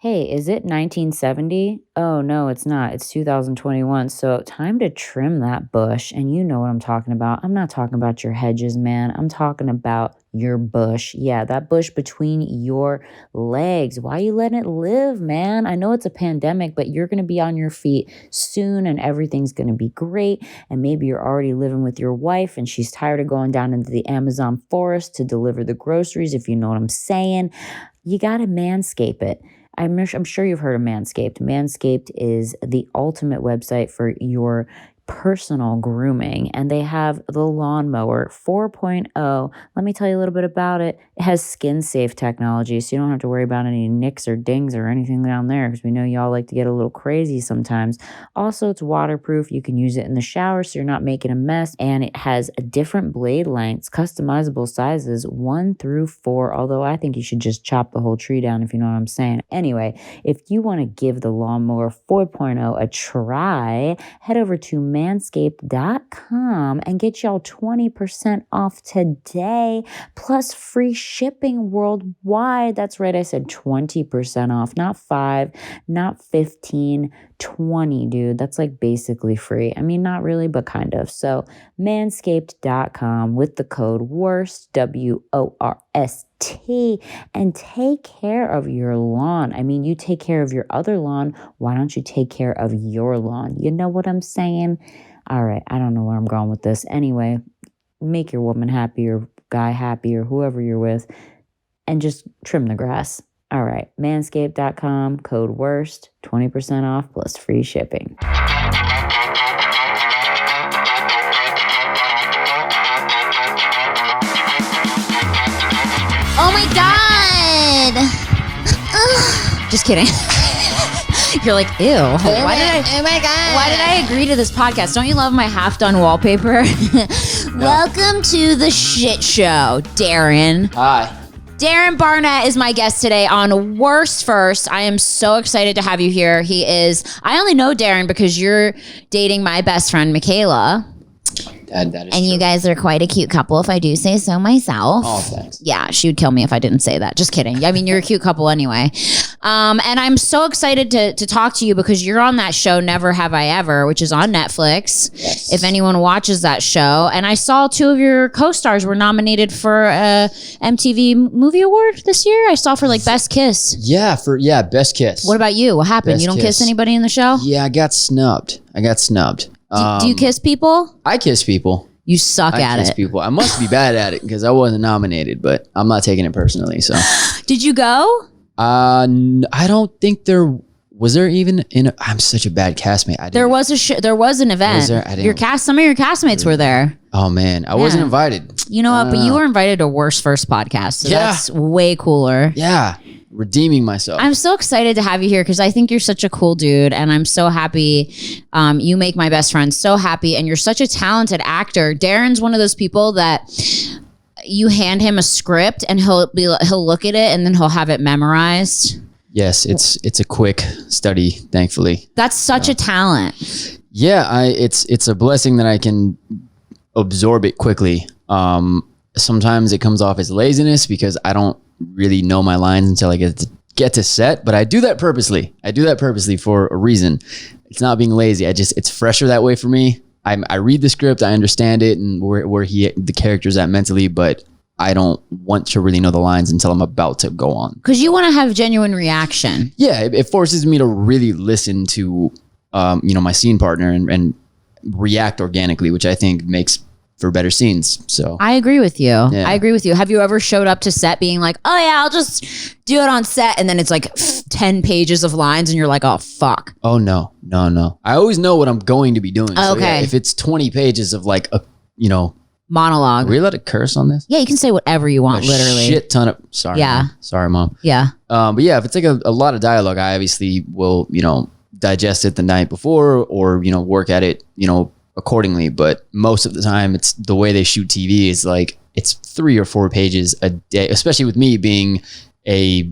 Hey, is it 1970? Oh, no, it's not. It's 2021. So, time to trim that bush. And you know what I'm talking about. I'm not talking about your hedges, man. I'm talking about your bush. Yeah, that bush between your legs. Why you letting it live, man? I know it's a pandemic, but you're going to be on your feet soon and everything's going to be great. And maybe you're already living with your wife and she's tired of going down into the Amazon forest to deliver the groceries, if you know what I'm saying. You got to manscape it. I'm sure you've heard of Manscaped. Manscaped is the ultimate website for your personal grooming, and they have the Lawnmower 4.0. Let me tell you a little bit about it. It has skin-safe technology, so you don't have to worry about any nicks or dings or anything down there, because we know y'all like to get a little crazy sometimes. Also, it's waterproof. You can use it in the shower, so you're not making a mess, and it has different blade lengths, customizable sizes, 1 through 4, although I think you should just chop the whole tree down, if you know what I'm saying. Anyway, if you want to give the Lawnmower 4.0 a try, head over to manscaped.com and get y'all 20% off today, plus free shipping worldwide. That's right, I said 20% off, not 5, not 15, 20, dude. That's like basically free. I mean, not really, but kind of. So manscaped.com with the code WORST, WORST, and take care of your lawn. I mean, you take care of your other lawn. Why don't you take care of your lawn? You know what I'm saying? All right, I don't know where I'm going with this. Anyway, make your woman happy or guy happy or whoever you're with, and just trim the grass. All right, manscaped.com, code WORST, 20% off plus free shipping. Oh my God! Just kidding. You're like, ew. Oh my God. Why did I agree to this podcast? Don't you love my half-done wallpaper? Welcome to the shit show, Darren. Hi. Darren Barnet is my guest today on Worst First. I am so excited to have you here. I only know Darren because you're dating my best friend, Michaela. That is and true. you guys are quite a cute couple, if I do say so myself. Oh, thanks. Yeah, she would kill me if I didn't say that. Just kidding. I mean, you're a cute couple anyway. And I'm so excited to talk to you because you're on that show, Never Have I Ever, which is on Netflix. Yes. If anyone watches that show. And I saw 2 of your co-stars were nominated for a MTV Movie Award this year. I saw for like Best Kiss. Yeah, Best Kiss. What about you? What happened? Best You don't Kiss. kiss anybody in the show? Yeah, I got snubbed. Do you kiss people? I kiss people. You suck at kiss it. people. I must be bad at it because I wasn't nominated, but I'm not taking it personally. So, Did you go? I don't think there was even I'm such a bad castmate. There was an event. Was there? I didn't- Some of your castmates were there. Oh man, I wasn't invited. You know what? But you were invited to Worst First podcast. So Yeah. that's way cooler. Yeah, redeeming myself. I'm so excited to have you here because I think you're such a cool dude, and I'm so happy. You make my best friend so happy, and you're such a talented actor. Darren's one of those people that you hand him a script, and he'll look at it, and then he'll have it memorized. Yes, it's a quick study, thankfully. That's such a talent. Yeah, it's a blessing that I can absorb it quickly. Sometimes it comes off as laziness because I don't really know my lines until I get to set, but I do that purposely. I do that purposely for a reason. It's not being lazy. It's fresher that way for me. I read the script, I understand it and where the character's at mentally, but I don't want to really know the lines until I'm about to go on. Because you want to have genuine reaction. Yeah, it forces me to really listen to my scene partner and react organically, which I think makes for better scenes. So I agree with you. Yeah. I agree with you. Have you ever showed up to set being like, oh yeah, I'll just do it on set, and then it's like 10 pages of lines and you're like, oh fuck. Oh no. I always know what I'm going to be doing. So, Okay. yeah, if it's 20 pages of like a Monologue. are we allowed to curse on this? Yeah, you can say whatever you want, A literally. shit ton of sorry. Yeah. Mom. Sorry, Mom. Yeah. But yeah, if it's like a lot of dialogue, I obviously will, digest it the night before or, work at it, accordingly. But most of the time it's the way they shoot TV is like it's 3 or 4 pages a day, especially with me being a,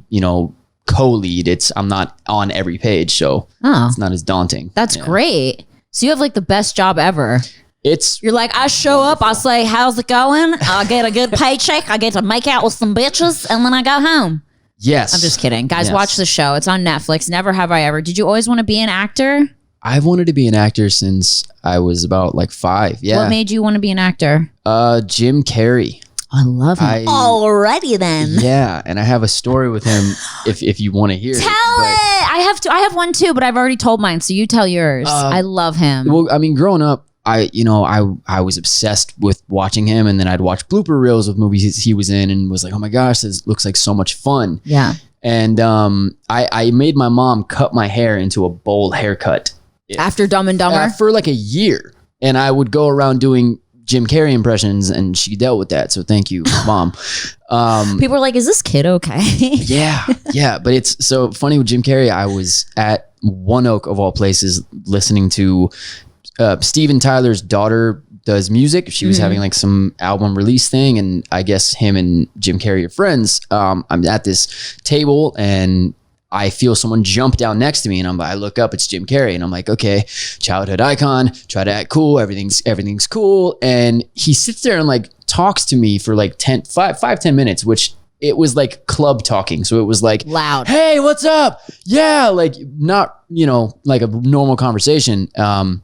co-lead. I'm not on every page, so it's not as daunting. That's great. So you have like the best job ever. You're like, I show up, I say, how's it going? I get a good paycheck, I get to make out with some bitches, and then I go home. Yes. I'm just kidding. Guys, Yes. watch the show. It's on Netflix. Never Have I Ever. Did you always want to be an actor? I've wanted to be an actor since I was about like 5. Yeah. What made you want to be an actor? Jim Carrey. I love him. Alrighty then. Yeah, and I have a story with him if you want to hear Tell it. it. I have one too, but I've already told mine, so you tell yours. I love him. Well, I mean, growing up, I was obsessed with watching him, and then I'd watch blooper reels of movies he was in, and was like, oh my gosh, this looks like so much fun. Yeah. And I made my mom cut my hair into a bowl haircut After Dumb and Dumber? for like a year, and I would go around doing Jim Carrey impressions, and she dealt with that. So thank you, Mom. People are like, is this kid okay? Yeah. But it's so funny with Jim Carrey. I was at One Oak of all places listening to Steven Tyler's daughter does music. She was having like some album release thing, and I guess him and Jim Carrey are friends. I'm at this table, and I feel someone jump down next to me, and I look up, it's Jim Carrey, and I'm like, okay, childhood icon, try to act cool, everything's cool. And he sits there and like talks to me for like 10 minutes, which it was like club talking. So it was like Loud. Hey, what's up? Yeah, like not, like a normal conversation. And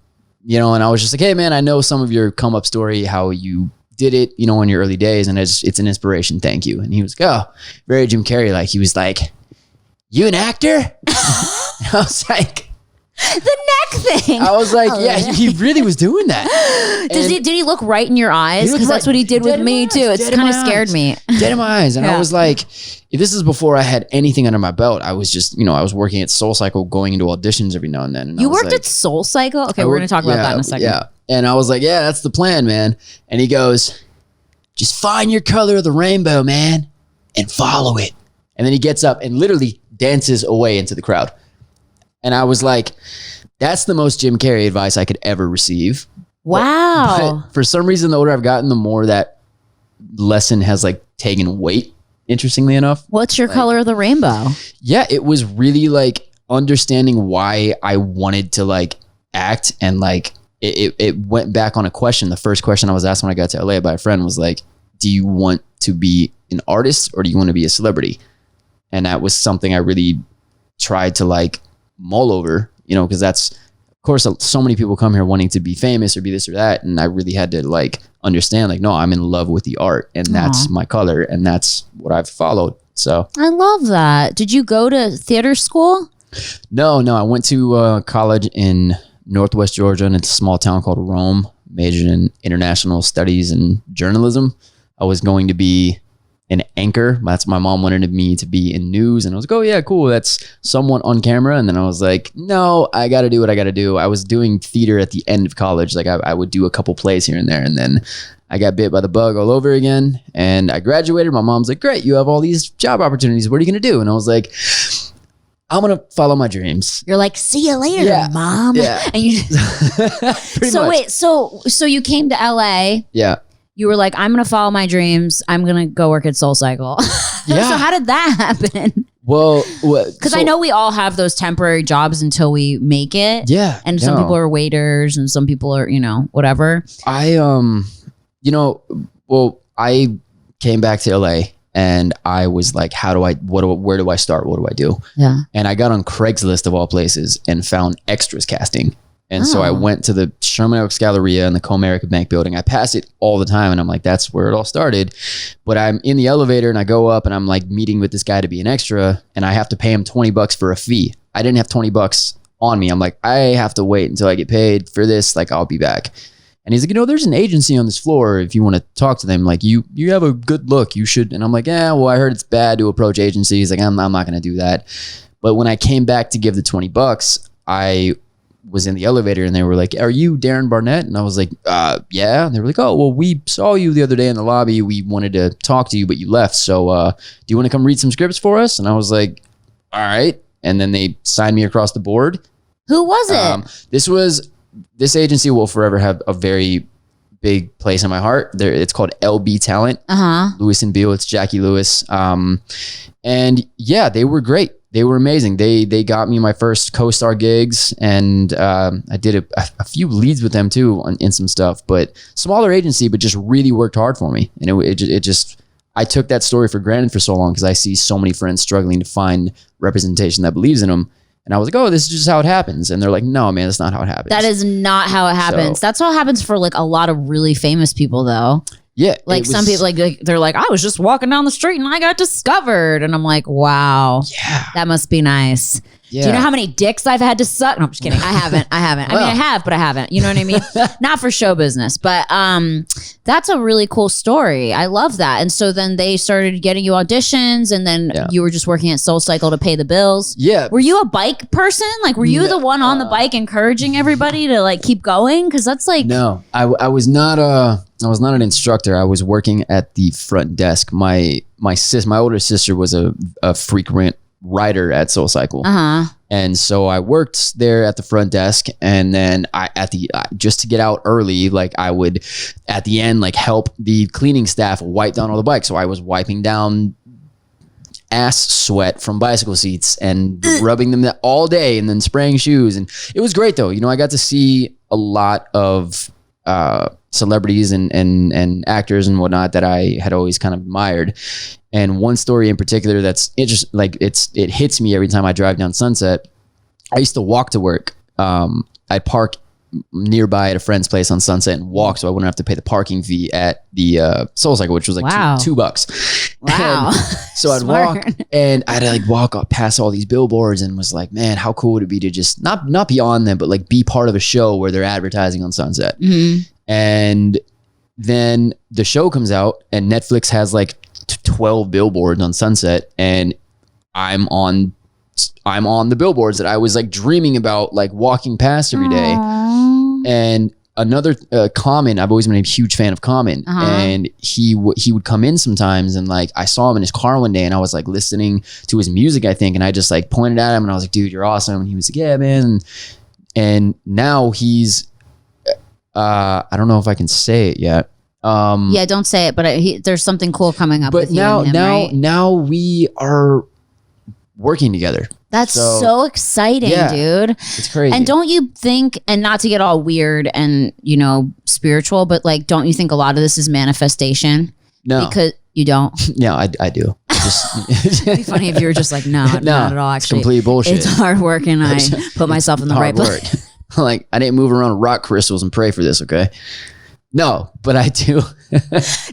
I was just like, hey man, I know some of your come up story, how you did it, in your early days, and it's an inspiration. Thank you. And he was like, oh, very Jim Carrey. Like he was like, you an actor? I was like, The neck thing. I was like, yeah, he really was doing that. Did he look right in your eyes? Because that's what he did with me too. It's kind of scared me. Dead in my eyes. And I was like, this is before I had anything under my belt. I was just, I was working at Soulcycle, going into auditions every now and then. And you worked at Soulcycle? Okay, we're going to talk about that in a second. Yeah. And I was like, yeah, that's the plan, man. And he goes, just find your color of the rainbow, man, and follow it. And then he gets up and literally dances away into the crowd. And I was like, that's the most Jim Carrey advice I could ever receive. Wow. But for some reason, the older I've gotten, the more that lesson has like taken weight, interestingly enough. What's your color of the rainbow? Yeah, it was really like understanding why I wanted to like act, and like it went back on a question. The first question I was asked when I got to LA by a friend was like, do you want to be an artist or do you want to be a celebrity? And that was something I really tried to like mull over, because that's, of course, so many people come here wanting to be famous or be this or that. And I really had to like understand, like, no, I'm in love with the art, and that's my color, and that's what I've followed. So I love that. Did you go to theater school? No, I went to college in Northwest Georgia, and it's a small town called Rome. Majored in international studies and journalism. I was going to be an anchor. That's my mom wanted me to be in news, and I was like, oh yeah, cool. That's somewhat on camera. And then I was like, no, I got to do what I got to do. I was doing theater at the end of college. Like I would do a couple plays here and there, and then I got bit by the bug all over again. And I graduated. My mom's like, great, you have all these job opportunities. What are you gonna do? And I was like, I'm gonna follow my dreams. You're like, see you later, Mom. Yeah. And you so much. Wait, so you came to LA. Yeah. You were like, I'm gonna follow my dreams. I'm gonna go work at Soulcycle. Yeah. So how did that happen? Well, because I know we all have those temporary jobs until we make it. Yeah. And some people are waiters, and some people are, whatever. I came back to LA, and I was like, where do I start? What do I do? Yeah. And I got on Craigslist of all places and found extras casting. And so I went to the Sherman Oaks Galleria in the Comerica Bank building. I pass it all the time, and I'm like, that's where it all started. But I'm in the elevator, and I go up, and I'm like meeting with this guy to be an extra, and I have to pay him $20 for a fee. I didn't have $20 on me. I'm like, I have to wait until I get paid for this. Like, I'll be back. And he's like, there's an agency on this floor. If you want to talk to them, like you have a good look, you should. And I'm like, yeah, well, I heard it's bad to approach agencies. Like, I'm not going to do that. But when I came back to give the $20, I was in the elevator, and they were like, are you Darren Barnet? And I was like, yeah. And they were like, oh, well, we saw you the other day in the lobby. We wanted to talk to you, but you left. So do you want to come read some scripts for us? And I was like, all right. And then they signed me across the board. Who was it? This agency will forever have a very big place in my heart. It's called LB Talent. Lewis and Beale. It's Jackie Lewis. And yeah, they were great. They were amazing. They got me my first co-star gigs, and I did a few leads with them too in some stuff. But smaller agency, but just really worked hard for me. And I took that story for granted for so long because I see so many friends struggling to find representation that believes in them. And I was like, oh, this is just how it happens. And they're like, no, man, that's not how it happens. That is not how it happens. That's how it happens for like a lot of really famous people though. Yeah. Like some people like they're like, I was just walking down the street and I got discovered. And I'm like, wow. Yeah. That must be nice. Yeah. Do you know how many dicks I've had to suck? No, I'm just kidding. I haven't. I mean, I have, but I haven't. You know what I mean? Not for show business, but that's a really cool story. I love that. And so then they started getting you auditions, and then you were just working at Soulcycle to pay the bills. Yeah. Were you a bike person? Like, were you the one on the bike encouraging everybody to like keep going? Because that's like no, I was not an instructor. I was working at the front desk. My older sister was a frequent writer at Soulcycle. And so I worked there at the front desk, and then just to get out early, like I would at the end like help the cleaning staff wipe down all the bikes. So I was wiping down ass sweat from bicycle seats and rubbing them all day, and then spraying shoes. And it was great though. You know, I got to see a lot of celebrities and actors and whatnot that I had always kind of admired. And one story in particular that's interesting, like it hits me every time I drive down Sunset. I used to walk to work. I'd park nearby at a friend's place on Sunset and walk, so I wouldn't have to pay the parking fee at the Soulcycle, which was like $2. Wow. And so I'd walk, and I'd like walk up past all these billboards, and was like, man, how cool would it be to just not be on them, but like be part of a show where they're advertising on Sunset. And then the show comes out, and Netflix has like 12 billboards on Sunset, and I'm on the billboards that I was like dreaming about, like walking past every day. And another Common, I've always been a huge fan of Common, and he would come in sometimes, and like I saw him in his car one day, and I was like listening to his music, I think, and I just like pointed at him, and I was like, dude, you're awesome. And he was like, yeah, man. And now he's I don't know if I can say it yet. Yeah, don't say it, but there's something cool coming up. But with you and him, right? now we are working together. That's so exciting, dude. It's crazy. And don't you think, and not to get all weird and, you know, spiritual, but like, don't you think a lot of this is manifestation? No. Because you don't? Yeah, I do. It'd be funny if you were just like, no, not at all. Actually, it's complete bullshit. It's hard work, and I put myself in the right place. Like, I didn't move around rock crystals and pray for this, okay? No, but I do.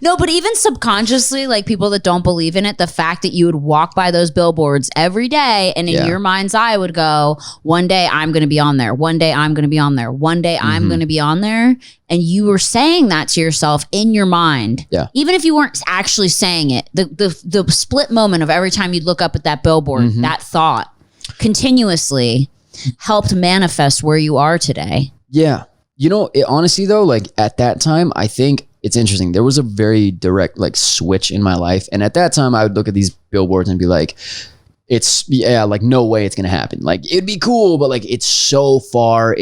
No, but even subconsciously, like people that don't believe in it, the fact that you would walk by those billboards every day, and in your mind's eye would go, one day I'm going to be on there. One day I'm going to be on there. One day I'm going to be on there. And you were saying that to yourself in your mind. Yeah. Even if you weren't actually saying it, the split moment of every time you look up at that billboard, that thought continuously helped manifest where you are today. Yeah. You know, honestly though, like at that time, I think it's interesting. There was a very direct like switch in my life. And at that time I would look at these billboards and be like, like no way it's going to happen. Like it'd be cool, but like it's so far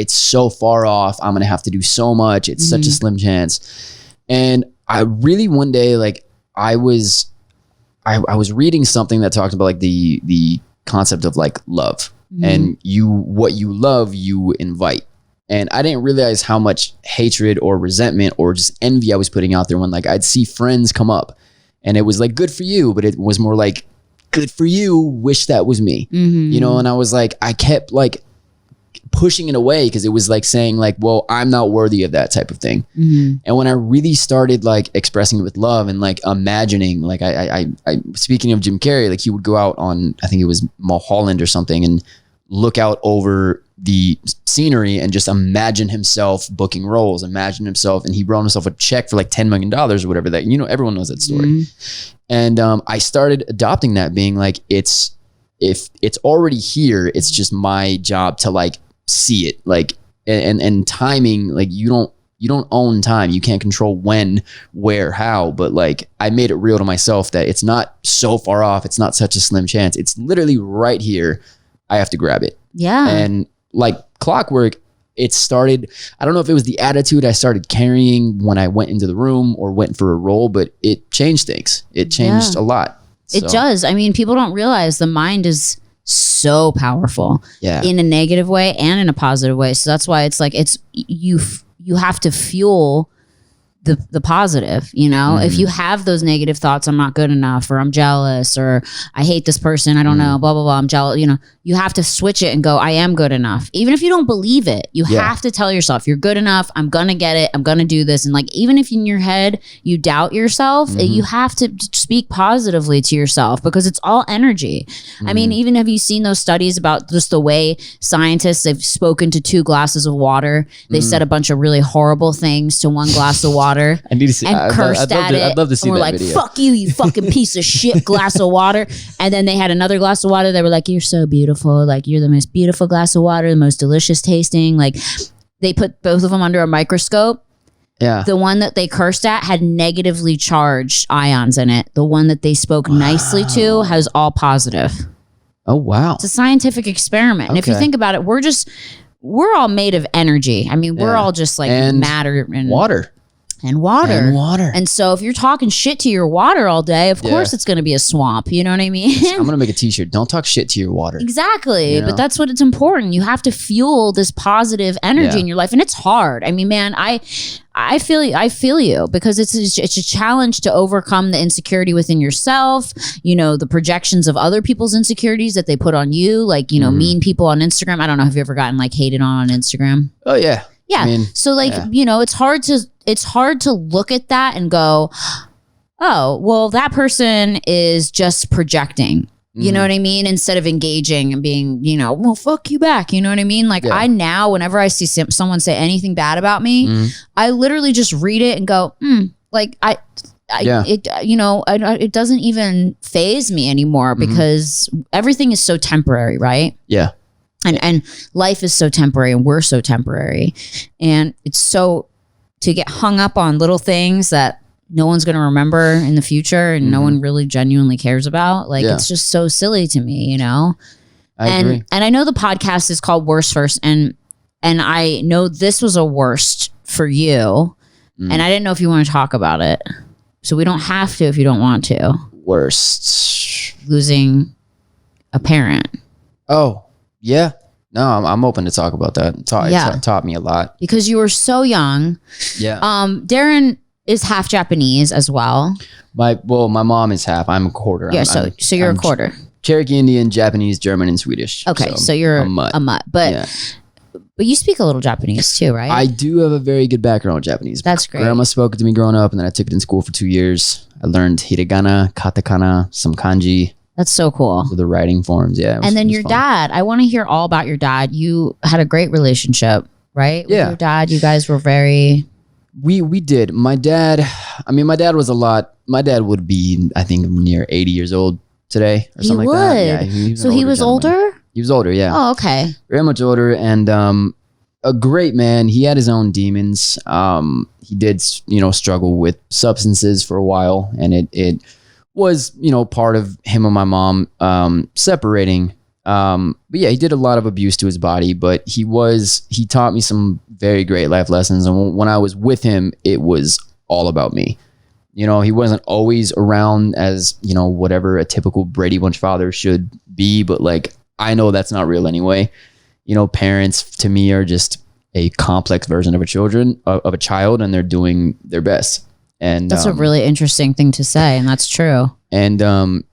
off. I'm going to have to do so much. It's such a slim chance. And I really one day, like I was reading something that talked about like the concept of like love and what you love, you invite. And I didn't realize how much hatred or resentment or just envy I was putting out there when like I'd see friends come up and it was like, good for you. But it was more like, good for you. Wish that was me, you know? And I was like, I kept like pushing it away because it was like saying like, well, I'm not worthy of that type of thing. And when I really started like expressing it with love and like imagining, like I speaking of Jim Carrey, like he would go out on, I think it was Mulholland or something, and look out over the scenery and just imagine himself booking roles, imagine himself, and he wrote himself a check for like $10 million or whatever that, you know, everyone knows that story. And I started adopting that, being like, if it's already here, it's just my job to like see it, like, and timing, like you don't own time. You can't control when, where, how, but like I made it real to myself that it's not so far off. It's not such a slim chance. It's literally right here. I have to grab it. Yeah. And like clockwork, it started, I don't know if it was the attitude I started carrying when I went into the room or went for a role, but it changed things. It changed a lot. It does. I mean, people don't realize the mind is so powerful in a negative way and in a positive way. So that's why it's like, you have to fuel the positive, you know. If you have those negative thoughts, I'm not good enough, or I'm jealous, or I hate this person, I don't know, blah blah blah, I'm jealous, you know, you have to switch it and go, I am good enough. Even if you don't believe it, you have to tell yourself you're good enough, I'm gonna get it, I'm gonna do this. And like, even if in your head you doubt yourself, you have to speak positively to yourself, because it's all energy. I mean, even have you seen those studies about just the way scientists have spoken to 2 glasses of water? They said a bunch of really horrible things to 1 glass of water. I need to see. And cursed at it. I'd love to see and we're that like, video. fuck you, you fucking piece of shit glass of water. And then they had another glass of water. They were like, you're so beautiful. Like, you're the most beautiful glass of water, the most delicious tasting. Like, they put both of them under a microscope. Yeah. The one that they cursed at had negatively charged ions in it. The one that they spoke nicely to has all positive. Oh, wow. It's a scientific experiment. And if you think about it, we're all made of energy. I mean, we're all just like matter and water. And water. And water. And so if you're talking shit to your water all day, of course it's going to be a swamp. You know what I mean? I'm going to make a t-shirt. Don't talk shit to your water. Exactly. You know? But that's what it's important. You have to fuel this positive energy in your life. And it's hard. I mean, man, I feel you because it's a challenge to overcome the insecurity within yourself, you know, the projections of other people's insecurities that they put on you, like, you know, mean people on Instagram. I don't know. Have you ever gotten like hated on Instagram? Oh, yeah. Yeah. I mean, so like, you know, it's hard to look at that and go, oh, well, that person is just projecting. You know what I mean? Instead of engaging and being, you know, well, fuck you back. You know what I mean? Like I now, whenever I see someone say anything bad about me, I literally just read it and go, like it, you know, it doesn't even faze me anymore because everything is so temporary, right? Yeah. And life is so temporary and we're so temporary. And it's so to get hung up on little things that no one's going to remember in the future and no one really genuinely cares about. Like, it's just so silly to me, you know? I agree. And I know the podcast is called Worst First. And I know this was a worst for you. And I didn't know if you want to talk about it. So we don't have to if you don't want to. Worst. Losing a parent. Oh, yeah. No, I'm open to talk about that. It taught me a lot. Because you were so young. Yeah. Darren is half Japanese as well. My mom is half. I'm a quarter. Yeah, so you're a quarter. Cherokee Indian, Japanese, German, and Swedish. Okay, so you're a mutt. But you speak a little Japanese too, right? I do have a very good background with Japanese. That's great. Grandma spoke it to me growing up, and then I took it in school for 2 years. I learned hiragana, katakana, some kanji. That's so cool. So the writing forms, And then your dad, I want to hear all about your dad. You had a great relationship, right? With your dad, you guys were very... We did. My dad was a lot. My dad would be, I think, near 80 years old today or something like that. Yeah, he was older? He was older, yeah. Oh, okay. Very much older and a great man. He had his own demons. He did, you know, struggle with substances for a while, and it was, you know, part of him and my mom separating. But yeah, he did a lot of abuse to his body, but he taught me some very great life lessons. And when I was with him, it was all about me. You know, he wasn't always around as, you know, whatever a typical Brady Bunch father should be, but like, I know that's not real anyway. You know, parents to me are just a complex version of a child, and they're doing their best. And that's a really interesting thing to say, and that's true. And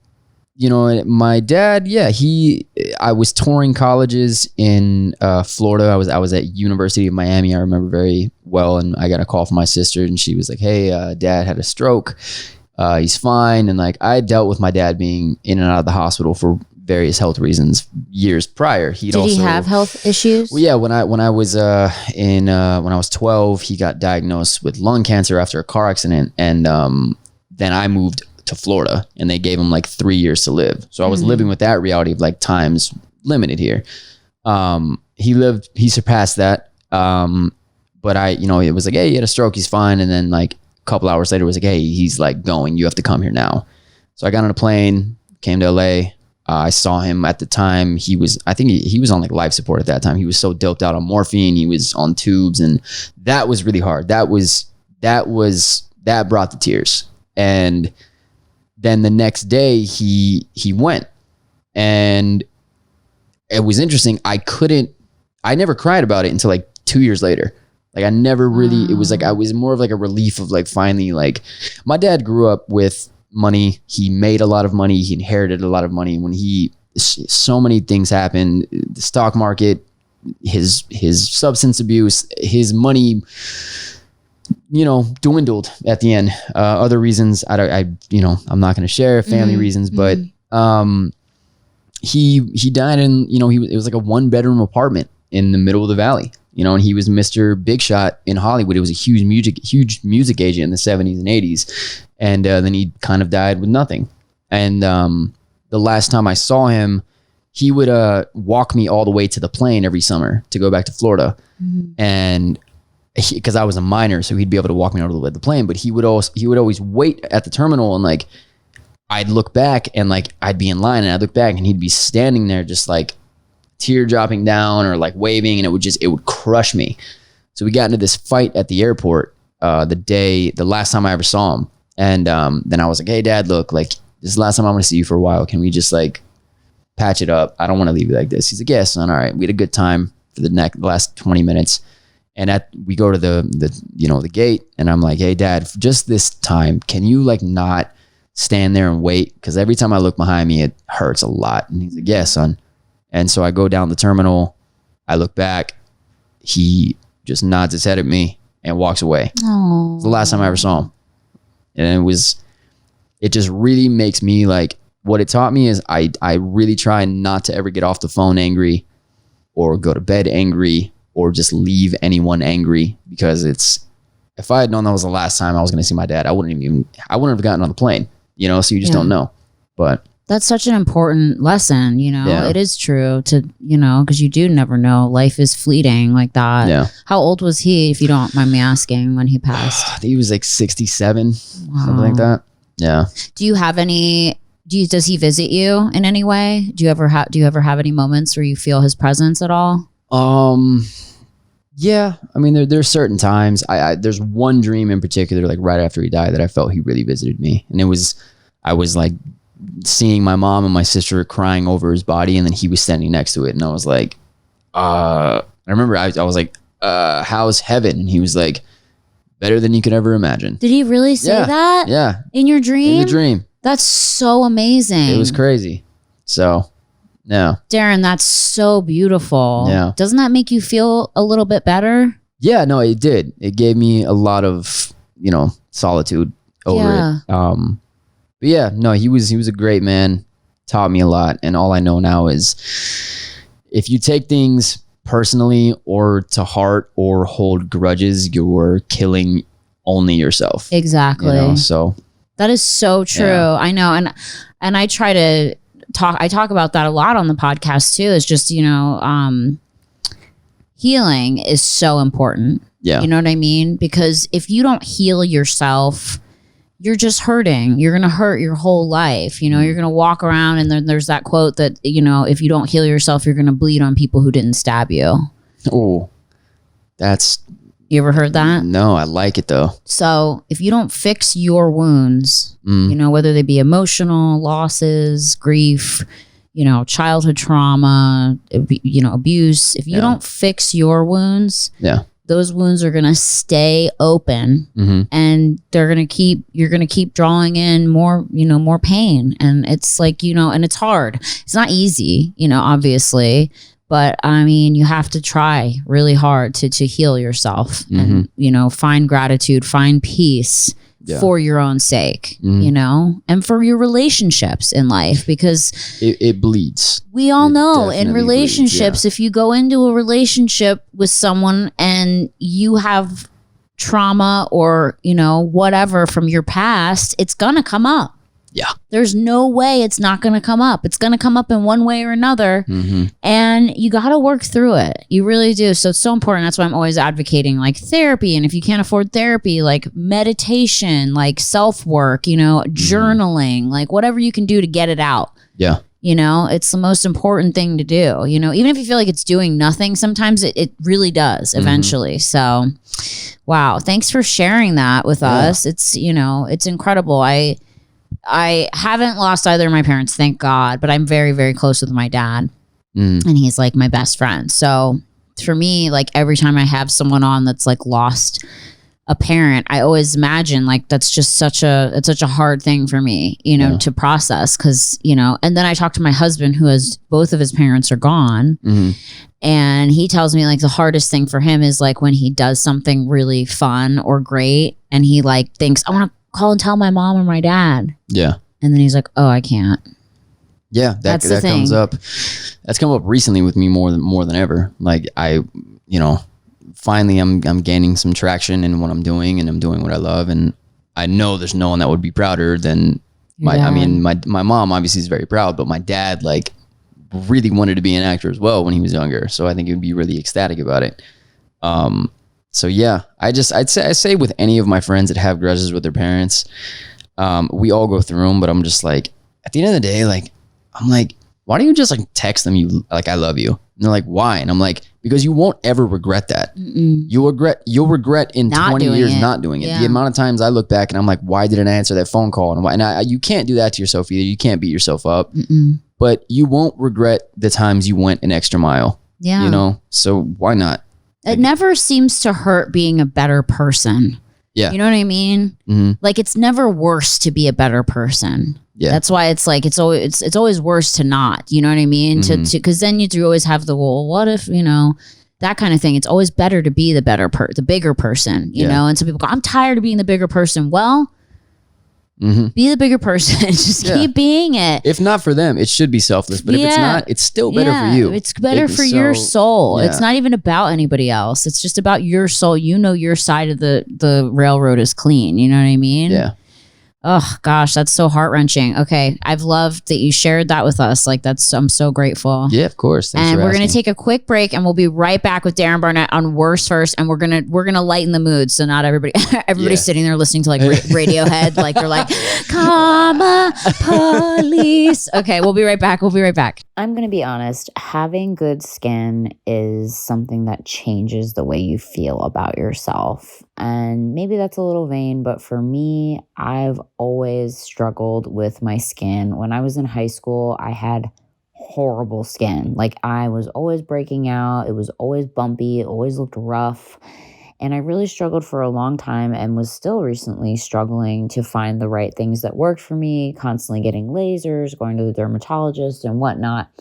you know, my dad, I was touring colleges in Florida. I was at University of Miami. I remember very well, and I got a call from my sister, and she was like, "Hey, Dad had a stroke. He's fine." And like, I dealt with my dad being in and out of the hospital for various health reasons years prior. Did he have health issues? Well, yeah. When I was 12, he got diagnosed with lung cancer after a car accident, and then I moved to Florida, and they gave him like 3 years to live. So I was living with that reality of like time's limited here. He surpassed that. But it was like, hey, he had a stroke, he's fine. And then like a couple hours later, it was like, hey, he's like going, you have to come here now. So I got on a plane, came to LA. I saw him at the time. I think he was on like life support at that time. He was so doped out on morphine. He was on tubes, and that was really hard. That brought the tears. And then the next day he went, and it was interesting. I never cried about it until like 2 years later. Like I never really, it was like, I was more of like a relief of like finally like, my dad grew up with money. He made a lot of money. He inherited a lot of money. When so many things happened, the stock market, his substance abuse, his money, dwindled at the end. Other reasons, I'm not going to share, family reasons, but he died in, it was like a 1-bedroom apartment in the middle of the valley, and he was Mr. Big Shot in Hollywood. It was a huge music agent in the 70s and 80s. And then he kind of died with nothing. And the last time I saw him, he would walk me all the way to the plane every summer to go back to Florida. And because I was a minor, so he'd be able to walk me all the way to the plane, but he would always wait at the terminal, and like I'd look back and like I'd be in line and I'd look back and he'd be standing there just like tear dropping down or like waving, and it would crush me. So we got into this fight at the airport the last time I ever saw him. And then I was like, hey Dad, look, like this is the last time I'm going to see you for a while. Can we just like patch it up? I don't want to leave you like this. He's like, yeah, son. All right. We had a good time for the last 20 minutes. And we go to the gate, and I'm like, hey Dad, just this time, can you like not stand there and wait? Because every time I look behind me, it hurts a lot. And he's like, yeah, son. And so I go down the terminal. I look back. He just nods his head at me and walks away. Aww. It's the last time I ever saw him. And it just really makes me like, what it taught me is I really try not to ever get off the phone angry or go to bed angry or just leave anyone angry, because if I had known that was the last time I was going to see my dad, I wouldn't have gotten on the plane, so you just don't know. But that's such an important lesson, It is true to, because you do never know. Life is fleeting like that. Yeah. How old was he, if you don't mind me asking, when he passed? I think he was like 67, Wow. something like that. Yeah. Do you have does he visit you in any way? Do you ever have any moments where you feel his presence at all? Yeah. I mean, there's certain times. There's one dream in particular, like right after he died, that I felt he really visited me. And I was like seeing my mom and my sister crying over his body, and then he was standing next to it. And I was like, I remember I was like, how's heaven? And he was like, better than you could ever imagine. Did he really say that? Yeah. In your dream? In the dream. That's so amazing. It was crazy. So, yeah. Darren, that's so beautiful. Yeah. Doesn't that make you feel a little bit better? Yeah, no, it did. It gave me a lot of, solitude over it. But yeah, no, he was a great man, taught me a lot. And all I know now is if you take things personally or to heart or hold grudges, you're killing only yourself. Exactly. So that is so true. Yeah. I know. And I try to I talk about that a lot on the podcast too. It's just, healing is so important. Yeah. You know what I mean? Because if you don't heal yourself, you're just hurting. You're going to hurt your whole life. You're going to walk around, and then there's that quote that, if you don't heal yourself, you're going to bleed on people who didn't stab you. Oh, you ever heard that? No, I like it though. So if you don't fix your wounds, whether they be emotional losses, grief, childhood trauma, abuse, if you don't fix your wounds, those wounds are going to stay open, and you're going to keep drawing in more, more pain. And it's like, and it's hard. It's not easy, obviously, but I mean, you have to try really hard to heal yourself and, find gratitude, find peace for your own sake, and for your relationships in life, because it bleeds. We all know in relationships, if you go into a relationship with someone and you have trauma or, whatever from your past, it's going to come up. Yeah. There's no way it's not going to come up. It's going to come up in one way or another. And you got to work through it. You really do. So it's so important. That's why I'm always advocating like therapy. And if you can't afford therapy, like meditation, like self-work, journaling, like whatever you can do to get it out. Yeah. It's the most important thing to do. Even if you feel like it's doing nothing, sometimes it really does eventually. So, wow. Thanks for sharing that with us. It's, it's incredible. I haven't lost either of my parents, thank God, but I'm very, very close with my dad, and he's like my best friend. So for me, like every time I have someone on that's like lost a parent, I always imagine like that's just it's such a hard thing for me, you know, to process. Cause, you know, and then I talk to my husband who has both of his parents are gone. And he tells me like the hardest thing for him is like when he does something really fun or great and he like thinks, I want to call and tell my mom or my dad. Yeah. And then he's like, oh, I can't. Yeah, that comes up. That's come up recently with me more than ever. Like finally I'm gaining some traction in what I'm doing, and I'm doing what I love, and I know there's no one that would be prouder than my mom obviously is very proud, but my dad like really wanted to be an actor as well when he was younger. So I think he would be really ecstatic about it. So yeah, I say with any of my friends that have grudges with their parents, we all go through them, but I'm just like, at the end of the day, like, I'm like, why don't you just like text them I love you? And they're like, why? And I'm like, because you won't ever regret that. You'll regret in 20 years not doing it. Yeah. The amount of times I look back and I'm like, why didn't I answer that phone call? And you can't do that to yourself either. You can't beat yourself up. But you won't regret the times you went an extra mile. Yeah. You know? So why not? It never seems to hurt being a better person. Yeah. You know what I mean? Like it's never worse to be a better person. Yeah. That's why it's like it's always worse to not. You know what I mean? Because then you do always have the, well, what if, you know, that kind of thing. It's always better to be the bigger person, you know? And some people go, I'm tired of being the bigger person. Well, be the bigger person. Just keep being it. If not for them, it should be selfless. But if it's not, it's still better for you. It's better for your soul. Yeah. It's not even about anybody else. It's just about your soul. You know your side of the railroad is clean. You know what I mean? Yeah. Oh gosh, that's so heart-wrenching. Okay, I've loved that you shared that with us. Like I'm so grateful. Yeah, of course. Thanks and we're gonna take a quick break, and we'll be right back with Darren Barnet on Worst First, and we're gonna lighten the mood, so not everybody's sitting there listening to like Radiohead, like they're like, "Karma police." Okay, we'll be right back. I'm gonna be honest. Having good skin is something that changes the way you feel about yourself. And maybe that's a little vain, but for me, I've always struggled with my skin. When I was in high school, I had horrible skin. Like I was always breaking out. It was always bumpy. It always looked rough. And I really struggled for a long time and was still recently struggling to find the right things that worked for me, constantly getting lasers, going to the dermatologist and whatnot.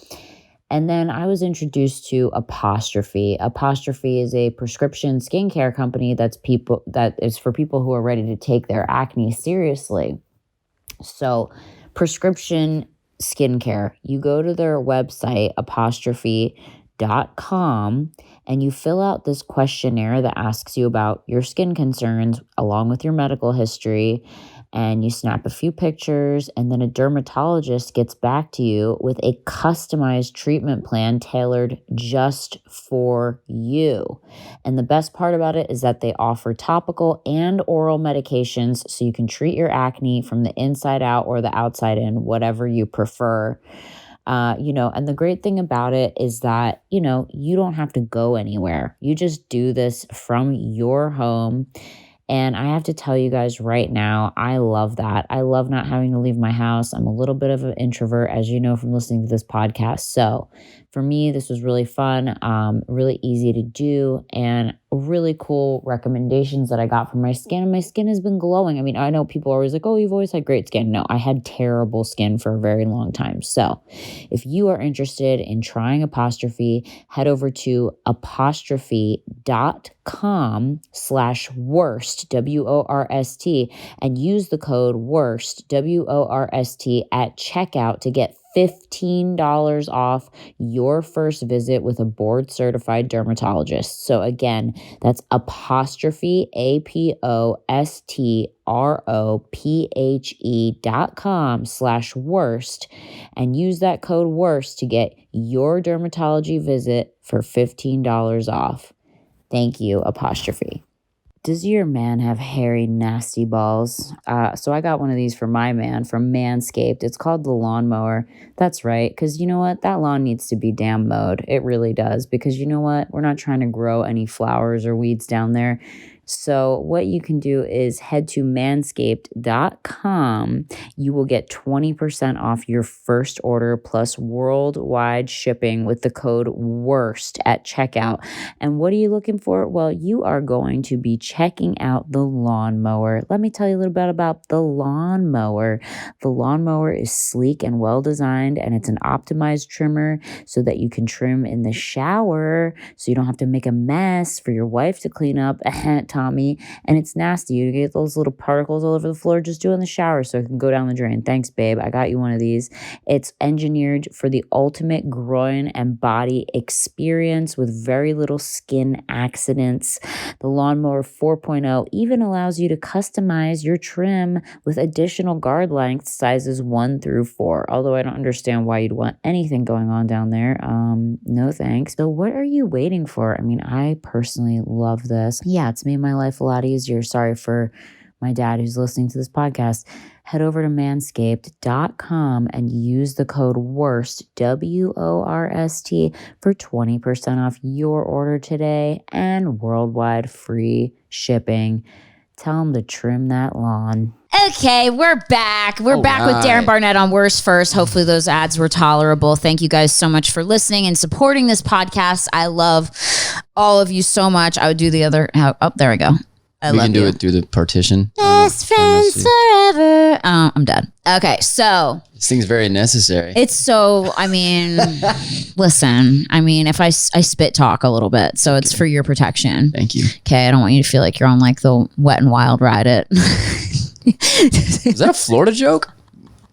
And then I was introduced to Apostrophe. Apostrophe is a prescription skincare company that is for people who are ready to take their acne seriously. So prescription skincare, you go to their website, apostrophe.com, and you fill out this questionnaire that asks you about your skin concerns along with your medical history. And you snap a few pictures, and then a dermatologist gets back to you with a customized treatment plan tailored just for you. And the best part about it is that they offer topical and oral medications so you can treat your acne from the inside out or the outside in, whatever you prefer. And the great thing about it is that, you don't have to go anywhere. You just do this from your home. And I have to tell you guys right now, I love that. I love not having to leave my house. I'm a little bit of an introvert, as you know from listening to this podcast. So for me, this was really fun, really easy to do, and really cool recommendations that I got from my skin. And my skin has been glowing. I mean, I know people are always like, oh, you've always had great skin. No, I had terrible skin for a very long time. So if you are interested in trying Apostrophe, head over to apostrophe.com/worst, WORST, and use the code WORST, WORST, at checkout to get $15 off your first visit with a board certified dermatologist. So again, that's apostrophe, apostrophe.com/worst, and use that code WORST to get your dermatology visit for $15 off. Thank you, Apostrophe. Does your man have hairy, nasty balls? So I got one of these for my man from Manscaped. It's called the lawnmower. That's right, because you know what? That lawn needs to be damn mowed. It really does, because you know what? We're not trying to grow any flowers or weeds down there. So what you can do is head to manscaped.com. You will get 20% off your first order plus worldwide shipping with the code WORST at checkout. And what are you looking for? Well, you are going to be checking out the lawnmower. Let me tell you a little bit about the lawnmower. The lawnmower is sleek and well designed, and it's an optimized trimmer so that you can trim in the shower so you don't have to make a mess for your wife to clean up. Tommy, and it's nasty. You get those little particles all over the floor. Just do it in the shower so it can go down the drain. Thanks, babe. I got you one of these. It's engineered for the ultimate groin and body experience with very little skin accidents. The Lawnmower 4.0 even allows you to customize your trim with additional guard length sizes 1 through 4. Although I don't understand why you'd want anything going on down there. No thanks. So what are you waiting for? I mean, I personally love this. Yeah, it's made my life a lot easier. Sorry for my dad who's listening to this podcast. Head over to manscaped.com and use the code WORST, WORST, for 20% off your order today and worldwide free shipping. Tell them to trim that lawn. Okay, we're back. We're back with Darren Barnet on Worst First. Hopefully those ads were tolerable. Thank you guys so much for listening and supporting this podcast. I love all of you so much. I would do the other. Oh, there we go. We can do it through the partition. Best friends forever. I'm done. Okay, so this thing's very necessary. it's so. I mean, listen. I mean, if I spit talk a little bit, so it's for your protection. Thank you. Okay, I don't want you to feel like you're on like the Wet and Wild ride. It. Is that a Florida joke?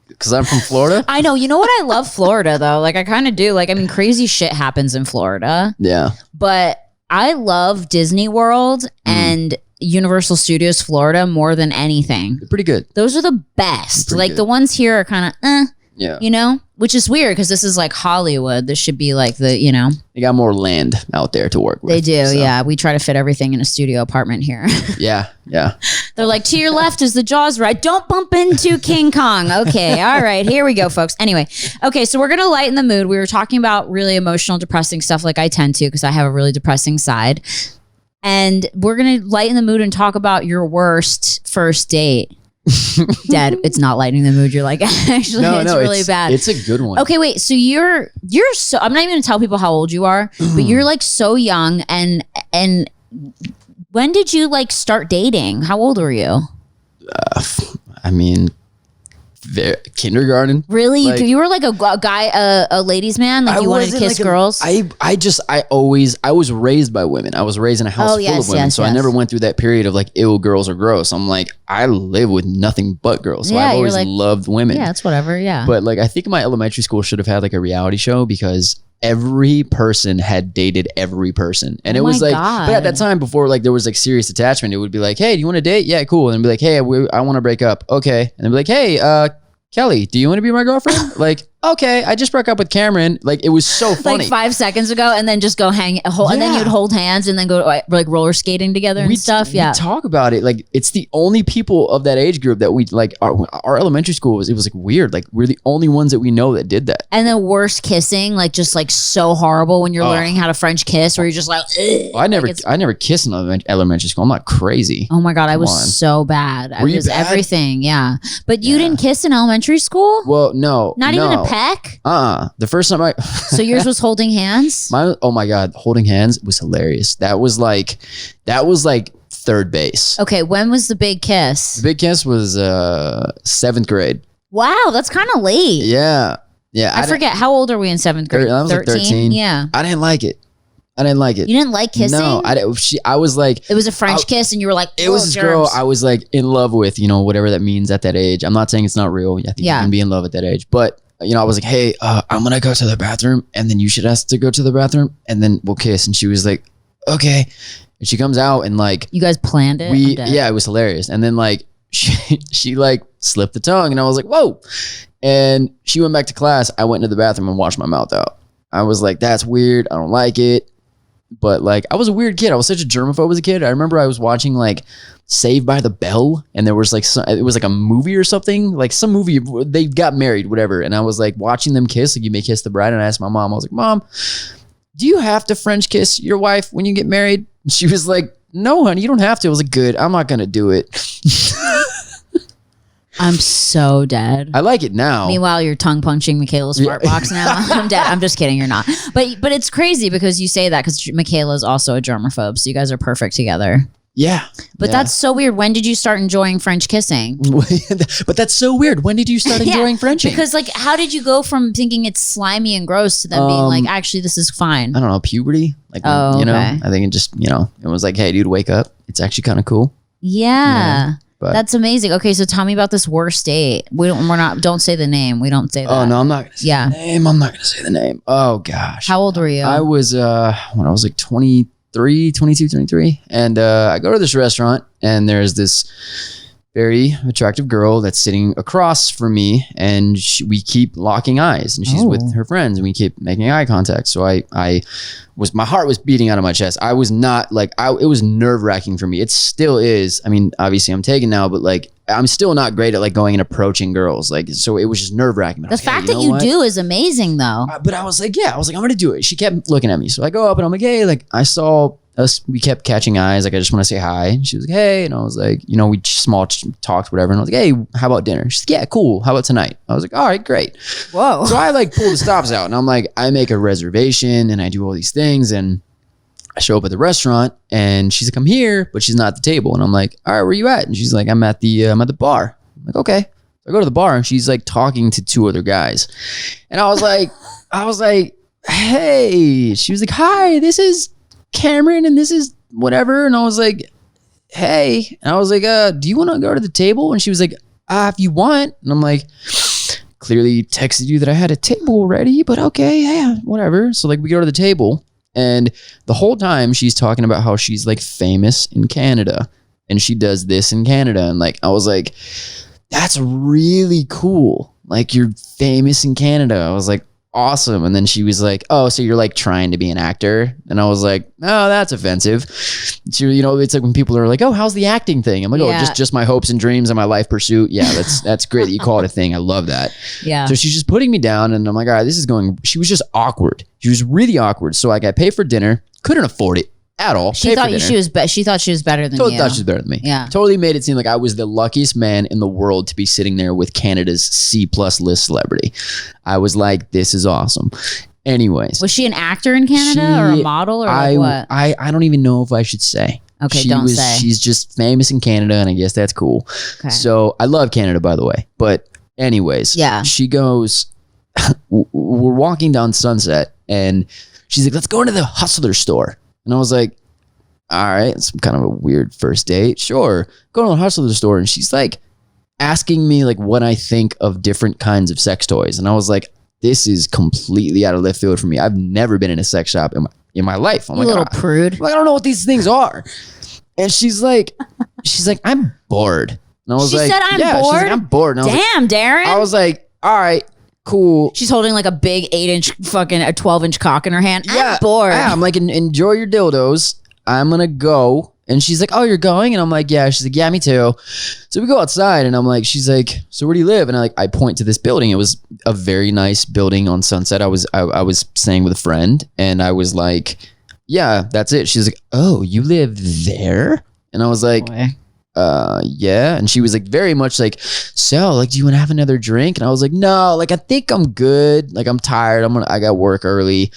Because I'm from Florida. I know. You know what? I love Florida though. Like I kind of do. Like I mean, crazy shit happens in Florida. Yeah. But I love Disney World and Universal Studios Florida more than anything. They're pretty good. Those are the best. Pretty Like good. the ones here are kind of Yeah. you know, which is weird because this is like Hollywood. This should be like the, They got more land out there to work with. they do. so. Yeah. We try to fit everything in a studio apartment here. Yeah. Yeah. They're like, to your left is the Jaws ride. Don't bump into King Kong. Okay. All right. Here we go, folks. Anyway. Okay. So we're going to lighten the mood. We were talking about really emotional, depressing stuff like I tend to because I have a really depressing side. And we're going to lighten the mood and talk about your worst first date. Dad, it's not lightening the mood. You're like, actually, it's really bad. It's a good one. Okay, wait. So you're so, I'm not even going to tell people how old you are, but you're like so young. And when did you like start dating? How old were you? I mean, kindergarten. Really? Like- You were like a guy, a ladies' man? Like you wanted to wasn't kiss like girls? I was raised by women. I was raised in a house full yes, of women. yes, so I yes. never went through that period of like, ew, girls are gross. I'm like, I live with nothing but girls. So Yeah, I've you're always like- loved women. Yeah, it's whatever. Yeah. But like, I think my elementary school should have had like a reality show because every person had dated every person. And Oh it was my like, but at that God. time before like there was like serious attachment, it would be like, hey, do you want to date? Yeah, cool. And then be like, hey, I want to break up. Okay. And then be like, hey, Kelly, do you want to be my girlfriend? Like, okay, I just broke up with Cameron. Like, it was so funny. like 5 seconds ago, and then just go and then Yeah. you'd hold hands and then go like roller skating together and stuff. Yeah. We talk about it. Like, it's the only people of that age group that we like. Our elementary school it was like weird. Like, we're the only ones that we know that did that. And the worst kissing, like just like so horrible when you're learning how to French kiss, where you're just like, "Ugh." I never kissed in elementary school. I'm not crazy. Oh my God, I was on. so bad. I Were you was bad? everything. Yeah. But you didn't kiss in elementary school? Well, no, Not even a peck? The first time So yours was holding hands? oh my God, holding hands was hilarious. That was like third base. Okay, when was the big kiss? The big kiss was 7th grade. Wow, that's kind of late. Yeah. I forget. How old are we in 7th grade? I was like 13. Yeah. I didn't like it. You didn't like kissing? No, I was like, It was a French kiss and you were like, it was "Oh, this girl germs." I was like in love with, whatever that means at that age. I'm not saying it's not real. I think Yeah. you can be in love at that age. But, I was like, hey, I'm going to go to the bathroom and then you should ask to go to the bathroom and then we'll kiss. And she was like, okay. And she comes out and like, You guys planned it? I'm dead. it was hilarious. And then like, she like slipped the tongue and I was like, whoa. And she went back to class. I went into the bathroom and washed my mouth out. I was like, that's weird. I don't like it. But like, I was a weird kid. I was such a germaphobe as a kid. I remember I was watching like Saved by the Bell, and there was like it was like a movie or something, like some movie. They got married, whatever. And I was like watching them kiss. Like, you may kiss the bride. And I asked my mom. I was like, Mom, do you have to French kiss your wife when you get married? And she was like, no, honey, you don't have to. I was like, good. I'm not going to do it. I'm so dead. I like it now. Meanwhile, you're tongue punching Michaela's fart box now. I'm dead. I'm just kidding. You're not. But it's crazy because you say that because Michaela is also a germaphobe. So you guys are perfect together. Yeah. But that's so weird. When did you start enjoying French kissing? But that's so weird. When did you start enjoying Frenching? Because like, how did you go from thinking it's slimy and gross to then being like, actually, this is fine? I don't know, puberty. Like, Oh, you know, okay. I think it just, you know, it was like, hey, dude, wake up. It's actually kind of cool. Yeah. But- That's amazing. Okay, so tell me about this worst date. Don't say the name. We don't say that. Oh, no, I'm not going to say Yeah. the name. I'm not going to say the name. Oh, gosh. How old were you? I was, when I was like 22, 23. And I go to this restaurant and there's this very attractive girl that's sitting across from me and we keep locking eyes and she's with her friends and we keep making eye contact. So my heart was beating out of my chest. I was not like, it was nerve wracking for me. It still is. I mean, obviously I'm taken now, but like, I'm still not great at like going and approaching girls. Like, so it was just nerve wracking. the fact that you do is amazing though. But I was like, I'm going to do it. She kept looking at me. So I go up and I'm like, hey, like I saw us, we kept catching eyes. Like, I just want to say hi. And she was like, hey. And I was like, you know, we small talked, whatever. And I was like, hey, how about dinner? She's like, yeah, cool. How about tonight? I was like, all right, great. Whoa. So I like pull the stops out and I'm like, I make a reservation and I do all these things. And I show up at the restaurant and she's like, I'm here, but she's not at the table. And I'm like, all right, where you at? And she's like, I'm at the bar. I'm like, okay. So I go to the bar and she's like talking to two other guys. And I was like, hey. She was like, hi, this is Cameron and this is whatever. And I was like, hey. And I was like, do you want to go to the table? And she was like, if you want. And I'm like, clearly texted you that I had a table ready, but okay, yeah, whatever. So like we go to the table and the whole time she's talking about how she's like famous in Canada and she does this in Canada. And like, I was like, that's really cool. Like, you're famous in Canada. I was like, awesome. And then she was like, oh, so you're like trying to be an actor? And I was like, oh, that's offensive. So, you know, it's like when people are like, oh, how's the acting thing? I'm like, oh, just my hopes and dreams and my life pursuit. Yeah, that's great that you call it a thing. I love that. Yeah. So she's just putting me down and I'm like, all right, this is going, she was just awkward. She was really awkward. So like I paid for dinner, couldn't afford it at all. She thought she was better than Totally you. thought she was better than me. Yeah. Totally made it seem like I was the luckiest man in the world to be sitting there with Canada's C+ list celebrity. I was like, this is awesome. Anyways. Was she an actor in Canada or a model or like what? I don't even know if I should say. Okay, don't say. She's just famous in Canada and I guess that's cool. Okay. So I love Canada, by the way. But anyways. Yeah. She goes, we're walking down Sunset and she's like, let's go into the Hustler store. And I was like, all right, it's kind of a weird first date. Sure. Go to the Hustler store. And she's like asking me like what I think of different kinds of sex toys. And I was like, this is completely out of left field for me. I've never been in a sex shop in my life. I'm You like, little prude. I don't know what these things are. And she's like, I'm bored. And I was She like, said, I'm yeah. bored? She's like, I'm bored. And I was Damn, Darren. I was like, all right, cool. She's holding like a big 8-inch fucking a 12-inch cock in her hand. Yeah, I'm bored. Yeah, I'm like, enjoy your dildos. I'm gonna go. And she's like, oh, you're going? And I'm like, yeah. She's like, yeah, me too. So we go outside and I'm like, she's like, so where do you live? And I point to this building. It was a very nice building on Sunset. I was staying with a friend and I was like, yeah, that's it. She's like, oh, you live there? And I was like, yeah. And she was like very much like, so like, do you want to have another drink? And I was like, no, like, I think I'm good. Like, I'm tired. I got work early.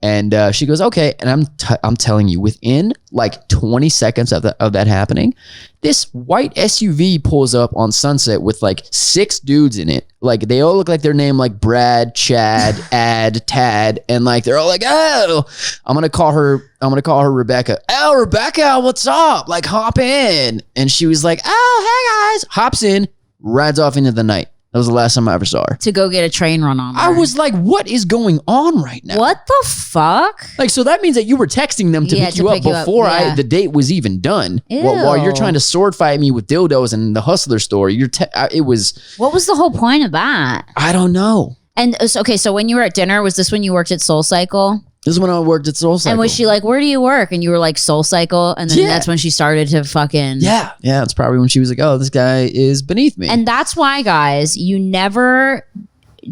And she goes, okay. And I'm telling you, within like 20 seconds of that happening, this white SUV pulls up on Sunset with like 6 dudes in it. Like, they all look like they're named like Brad, Chad, Ad, Tad. And like, they're all like, oh, I'm going to call her Rebecca. Oh, Rebecca, what's up? Like, hop in. And she was like, oh, hey guys. Hops in, rides off into the night. That was the last time I ever saw her. To go get a train run on her. I was like, what is going on right now? What the fuck? Like, so that means that you were texting them to pick you up before yeah. the date was even done. While you're trying to sword fight me with dildos in the Hustler store, it was... What was the whole point of that? I don't know. And okay, so when you were at dinner, was this when you worked at Soulcycle? This is when I worked at Soulcycle. And was she like, where do you work? And you were like, Soulcycle. And then that's when she started to fucking... Yeah. Yeah, it's probably when she was like, oh, this guy is beneath me. And that's why, guys, you never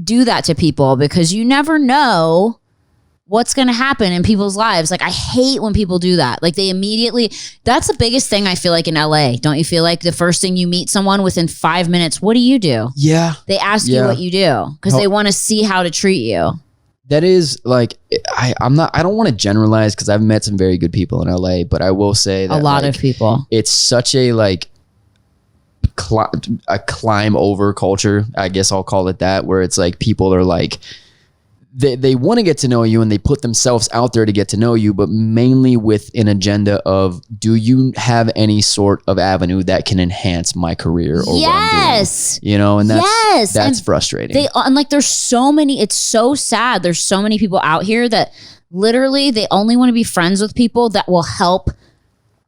do that to people because you never know what's going to happen in people's lives. Like, I hate when people do that. Like, they immediately, that's the biggest thing I feel like in LA. Don't you feel like the first thing you meet someone within 5 minutes, what do you do? Yeah. They ask you what you do because they want to see how to treat you. That is like, I don't want to generalize because I've met some very good people in LA, but I will say that a lot of people. It's such a like a climb over culture. I guess I'll call it that, where it's like people are like, they want to get to know you and they put themselves out there to get to know you, but mainly with an agenda of, do you have any sort of avenue that can enhance my career or what I'm doing? You know, and that's and frustrating. And like, there's so many, it's so sad. There's so many people out here that literally they only want to be friends with people that will help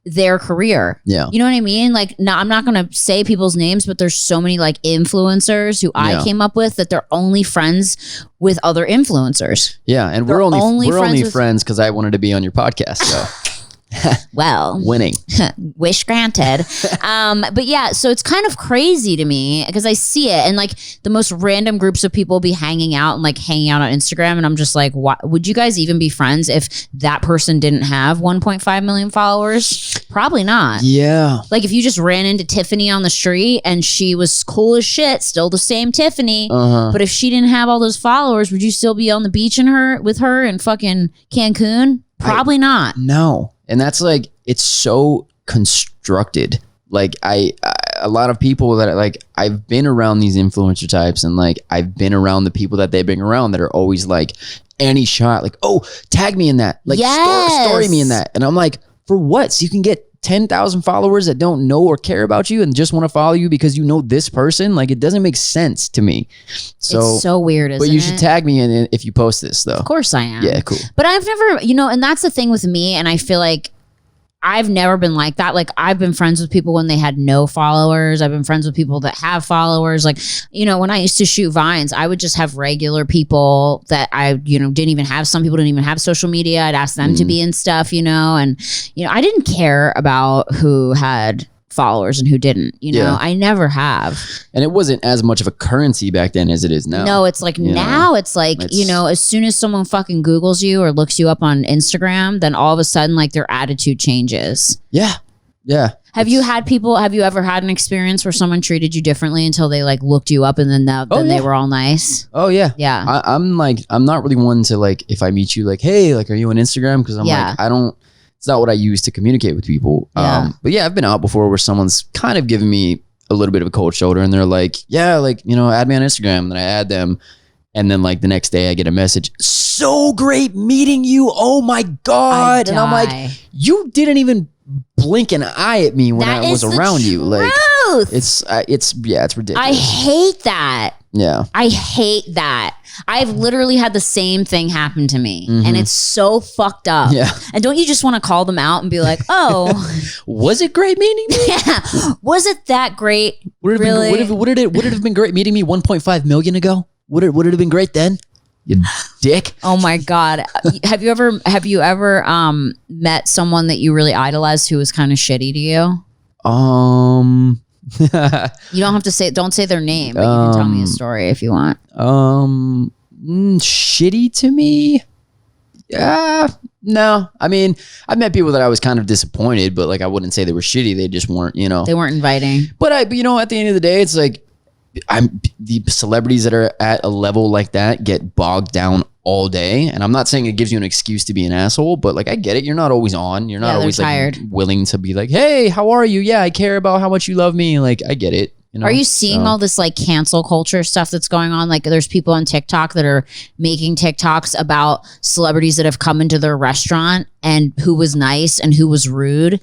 their career. Yeah. You know what I mean? Like, no, I'm not going to say people's names, but there's so many like influencers who I came up with that they're only friends with other influencers. Yeah. And we're only friends because I wanted to be on your podcast. So well, winning. Wish granted. But yeah, so it's kind of crazy to me because I see it, and like the most random groups of people be hanging out on Instagram, and I'm just like, why would you guys even be friends if that person didn't have 1.5 million followers? Probably not. Yeah. Like if you just ran into Tiffany on the street and she was cool as shit, still the same Tiffany, but if she didn't have all those followers, would you still be on the beach with her in fucking Cancun? Probably not. No. And that's like, it's so constructed. Like a lot of people that like, I've been around these influencer types, and like, I've been around the people that they bring around that are always like, any shot, like, oh, tag me in that. Like, story me in that. And I'm like, for what? So you can get 10,000 followers that don't know or care about you and just want to follow you because you know this person? Like, it doesn't make sense to me. So it's so weird, isn't it? But you should tag me in it if you post this, though. Of course I am. Yeah, cool. But I've never, and that's the thing with me, and I feel like I've never been like that. Like, I've been friends with people when they had no followers. I've been friends with people that have followers. Like, when I used to shoot Vines, I would just have regular people that I, didn't even have. Some people didn't even have social media. I'd ask them to be in stuff, and, I didn't care about who had followers and who didn't, I never have. And it wasn't as much of a currency back then as it is now. No, it's like now it's like, as soon as someone fucking Googles you or looks you up on Instagram, then all of a sudden like their attitude changes. Yeah. Yeah. Have you ever had an experience where someone treated you differently until they like looked you up and then they were all nice? Oh yeah. Yeah. I'm not really one to like, if I meet you like, hey, like, are you on Instagram? Because I'm like, it's not what I use to communicate with people. Yeah. But yeah, I've been out before where someone's kind of given me a little bit of a cold shoulder, and they're like, yeah, like, add me on Instagram. And then I add them. And then like the next day I get a message, so great meeting you. Oh my God. And I'm like, you didn't even blink an eye at me when I was around you. Like, it's ridiculous. I hate that. Yeah. I hate that. I've literally had the same thing happen to me, and it's so fucked up. Yeah. And don't you just want to call them out and be like, oh, was it great meeting me? Yeah. Was it that great? Would it have been great meeting me 1.5 million ago? Would it have been great then? You dick. Oh my God. Have you ever met someone that you really idolized who was kind of shitty to you? You don't have to don't say their name, but you can tell me a story if you want. Shitty to me? Yeah, no. I mean, I've met people that I was kind of disappointed, but like, I wouldn't say they were shitty. They just weren't, They weren't inviting. But at the end of the day, it's like, the celebrities that are at a level like that get bogged down all day. And I'm not saying it gives you an excuse to be an asshole, but like, I get it. You're not always on. You're not always like willing to be like, hey, how are you? Yeah, I care about how much you love me. Like, I get it. Are you seeing all this like cancel culture stuff that's going on? Like, there's people on TikTok that are making TikToks about celebrities that have come into their restaurant and who was nice and who was rude.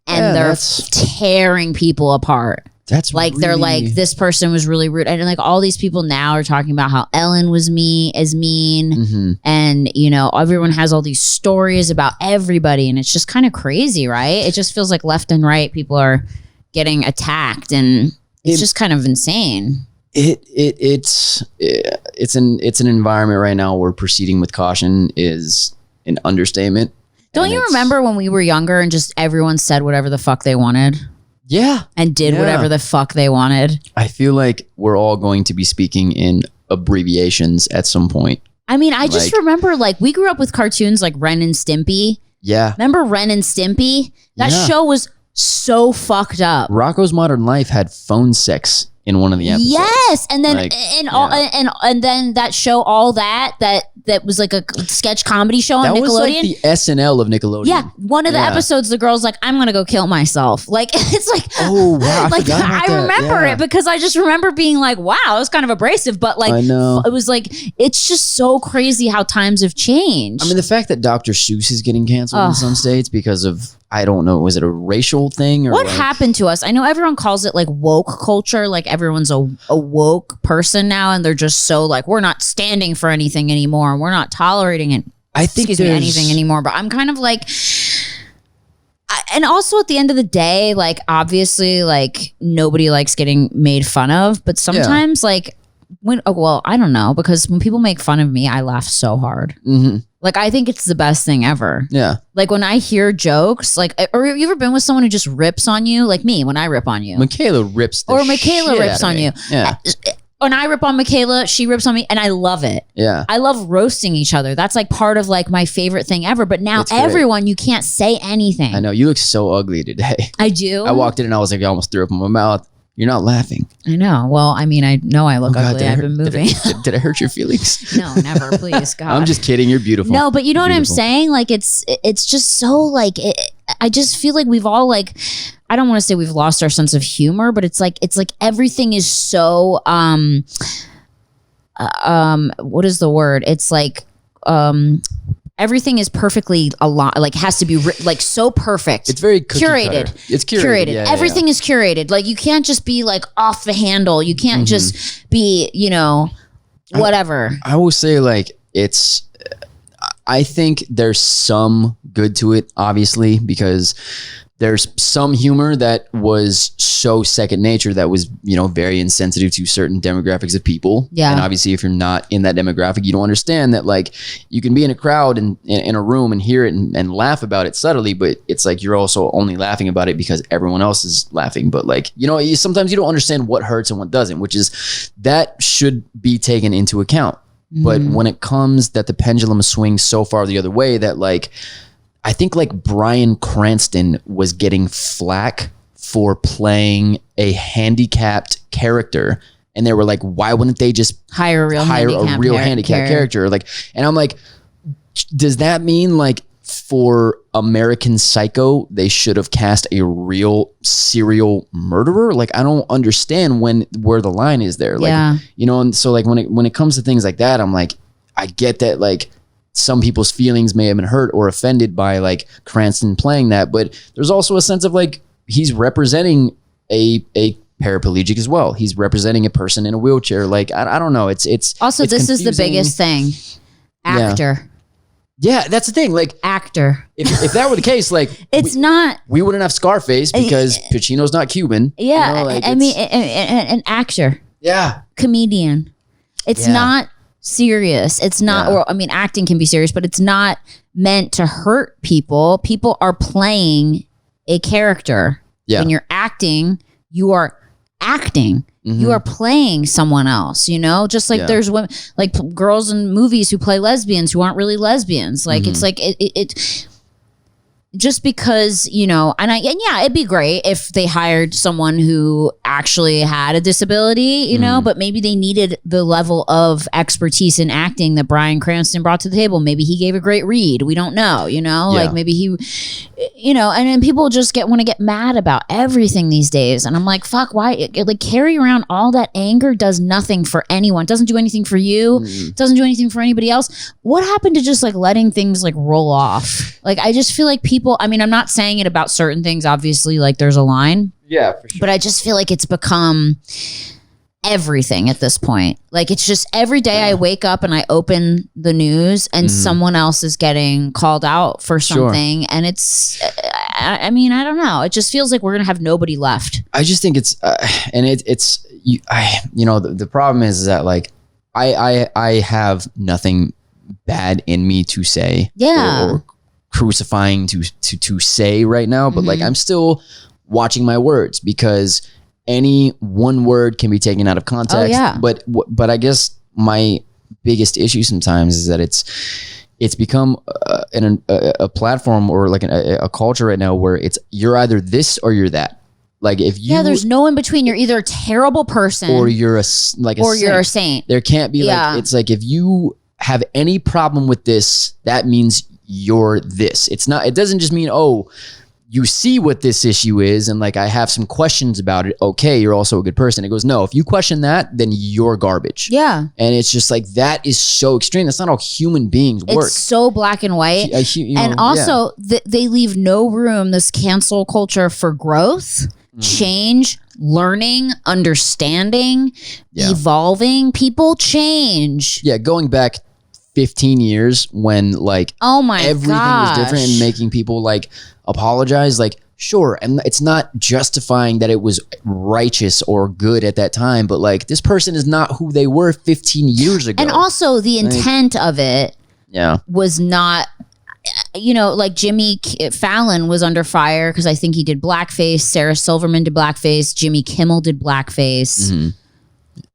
And they're tearing people apart. That's like, they're like, this person was really rude. And like, all these people now are talking about how Ellen was mean. And, everyone has all these stories about everybody. And it's just kind of crazy, right? It just feels like left and right, people are getting attacked, and it's just kind of insane. It's an environment right now where proceeding with caution is an understatement. Don't you remember when we were younger and just everyone said whatever the fuck they wanted? Yeah. And did whatever the fuck they wanted. I feel like we're all going to be speaking in abbreviations at some point. I mean, I just Like- remember like we grew up with cartoons like Ren and Stimpy. Yeah. Remember Ren and Stimpy? That Yeah. show was so fucked up. Rocco's Modern Life had phone sex in one of the episodes. Yes, and then Like, and then that show All That was like a sketch comedy show on That Nickelodeon. was like the SNL of Nickelodeon. Yeah, one of the episodes, the girl's like, "I'm gonna go kill myself." Like it's like, Oh wow, I like forgot about I that. remember Yeah. it because I just remember being like, "Wow, it was kind of abrasive," but like, I know. it was like it's just so crazy how times have changed. I mean, the fact that Dr. Seuss is getting canceled in some states because of, I don't know, was it a racial thing or what like, happened to us? I know everyone calls it like woke culture, like everyone's a woke person now, and they're just so like we're not standing for anything anymore, we're not tolerating it. I think Anything anymore. But I'm kind of like, and also at the end of the day, like obviously, like nobody likes getting made fun of, but sometimes like I don't know, because when people make fun of me, I laugh so hard. Mm-hmm. Like I think it's the best thing ever. Yeah. Like when I hear jokes, like, or you ever been with someone who just rips on you? Like me, when I rip on you. Michaela rips the Or Michaela shit rips out of on me. you. Yeah. When I rip on Michaela, she rips on me, and I love it. Yeah. I love roasting each other. That's like part of like my favorite thing ever. But now It's great. everyone, you can't say anything. I know. You look so ugly today. I do. I walked in and I was like, I almost threw up in my mouth. You're not laughing. I know. Well, I mean, I know I look Oh, God, ugly. I've been moving. Did I hurt your feelings? No, never. Please, God. I'm just kidding. You're beautiful. No, but you know what I'm Beautiful. saying? Like it's just so like I just feel like we've all like, I don't want to say we've lost our sense of humor, but it's like everything is so what is the word? It's like everything is perfectly like has to be like so perfect. It's very cookie curated. cutter. It's curated. Yeah, Everything is curated. Like you can't just be like off the handle. You can't just be, whatever. I will say like I think there's some good to it, obviously, because there's some humor that was so second nature that was, very insensitive to certain demographics of people. Yeah. And obviously, if you're not in that demographic, you don't understand that, like, you can be in a crowd and in a room and hear it and laugh about it subtly, but it's like you're also only laughing about it because everyone else is laughing. But like, sometimes you don't understand what hurts and what doesn't, which is that should be taken into account. But when it comes that the pendulum swings so far the other way that like, I think like Bryan Cranston was getting flack for playing a handicapped character. And they were like, why wouldn't they just Hire a real handicapped character? Like, and I'm like, does that mean like for American Psycho, they should have cast a real serial murderer? Like, I don't understand where the line is there. Like, Yeah. And so like when it comes to things like that, I'm like, I get that like some people's feelings may have been hurt or offended by like Cranston playing that, but there's also a sense of like he's representing a paraplegic as well. He's representing a person in a wheelchair. Like I don't know. It's Also, it's this is the confusing. biggest thing. Actor. Yeah, that's the thing. Like Actor. if that were the case, like It's not. we wouldn't have Scarface because Pacino's not Cuban. Yeah. Like, I mean, an actor, yeah, comedian. It's Yeah. not serious. It's not, Yeah. or I mean, acting can be serious, but it's not meant to hurt people. People are playing a character. Yeah. When you're acting, you are acting. You are playing someone else, just like Yeah. there's women, like girls in movies who play lesbians who aren't really lesbians. Like, it's like, it just because, and yeah, it'd be great if they hired someone who actually had a disability, but maybe they needed the level of expertise in acting that Bryan Cranston brought to the table. Maybe he gave a great read. We don't know, like maybe he, and then people just want to get mad about everything these days. And I'm like, fuck, why? Like carry around all that anger does nothing for anyone. It doesn't do anything for you. It doesn't do anything for anybody else. What happened to just like letting things like roll off? Like, I just feel like people, I mean, I'm not saying it about certain things, obviously, like there's a line, yeah, for sure. but I just feel like it's become everything at this point. Like, it's just every day I wake up and I open the news and someone else is getting called out for something. And it's, I mean, I don't know. It just feels like we're going to have nobody left. I just think it's, and the problem is that like, I have nothing bad in me to say, Yeah. or crucifying to say right now, but like I'm still watching my words because any one word can be taken out of context. Oh, yeah. But I guess my biggest issue sometimes is that it's become a platform or like a culture right now where you're either this or you're that. Like if you there's no in between. You're either a terrible person or you're a saint. You're a saint. There can't be like, it's like if you have any problem with this, that means you're this. It doesn't just mean, oh, you see what this issue is and like I have some questions about it. Okay, you're also a good person. It goes, no, if you question that, then you're garbage. Yeah. And it's just like, that is so extreme. That's not how human beings work. It's so black and white. And also they leave no room, this cancel culture, for growth, change, learning, understanding, evolving. People change. Yeah, going back 15 years when like everything was different and making people like apologize, like sure, and it's not justifying that it was righteous or good at that time, but like this person is not who they were 15 years ago. And also the intent of it was not, like Jimmy Fallon was under fire because I think he did blackface. Sarah Silverman did blackface. Jimmy Kimmel did blackface. Mm-hmm.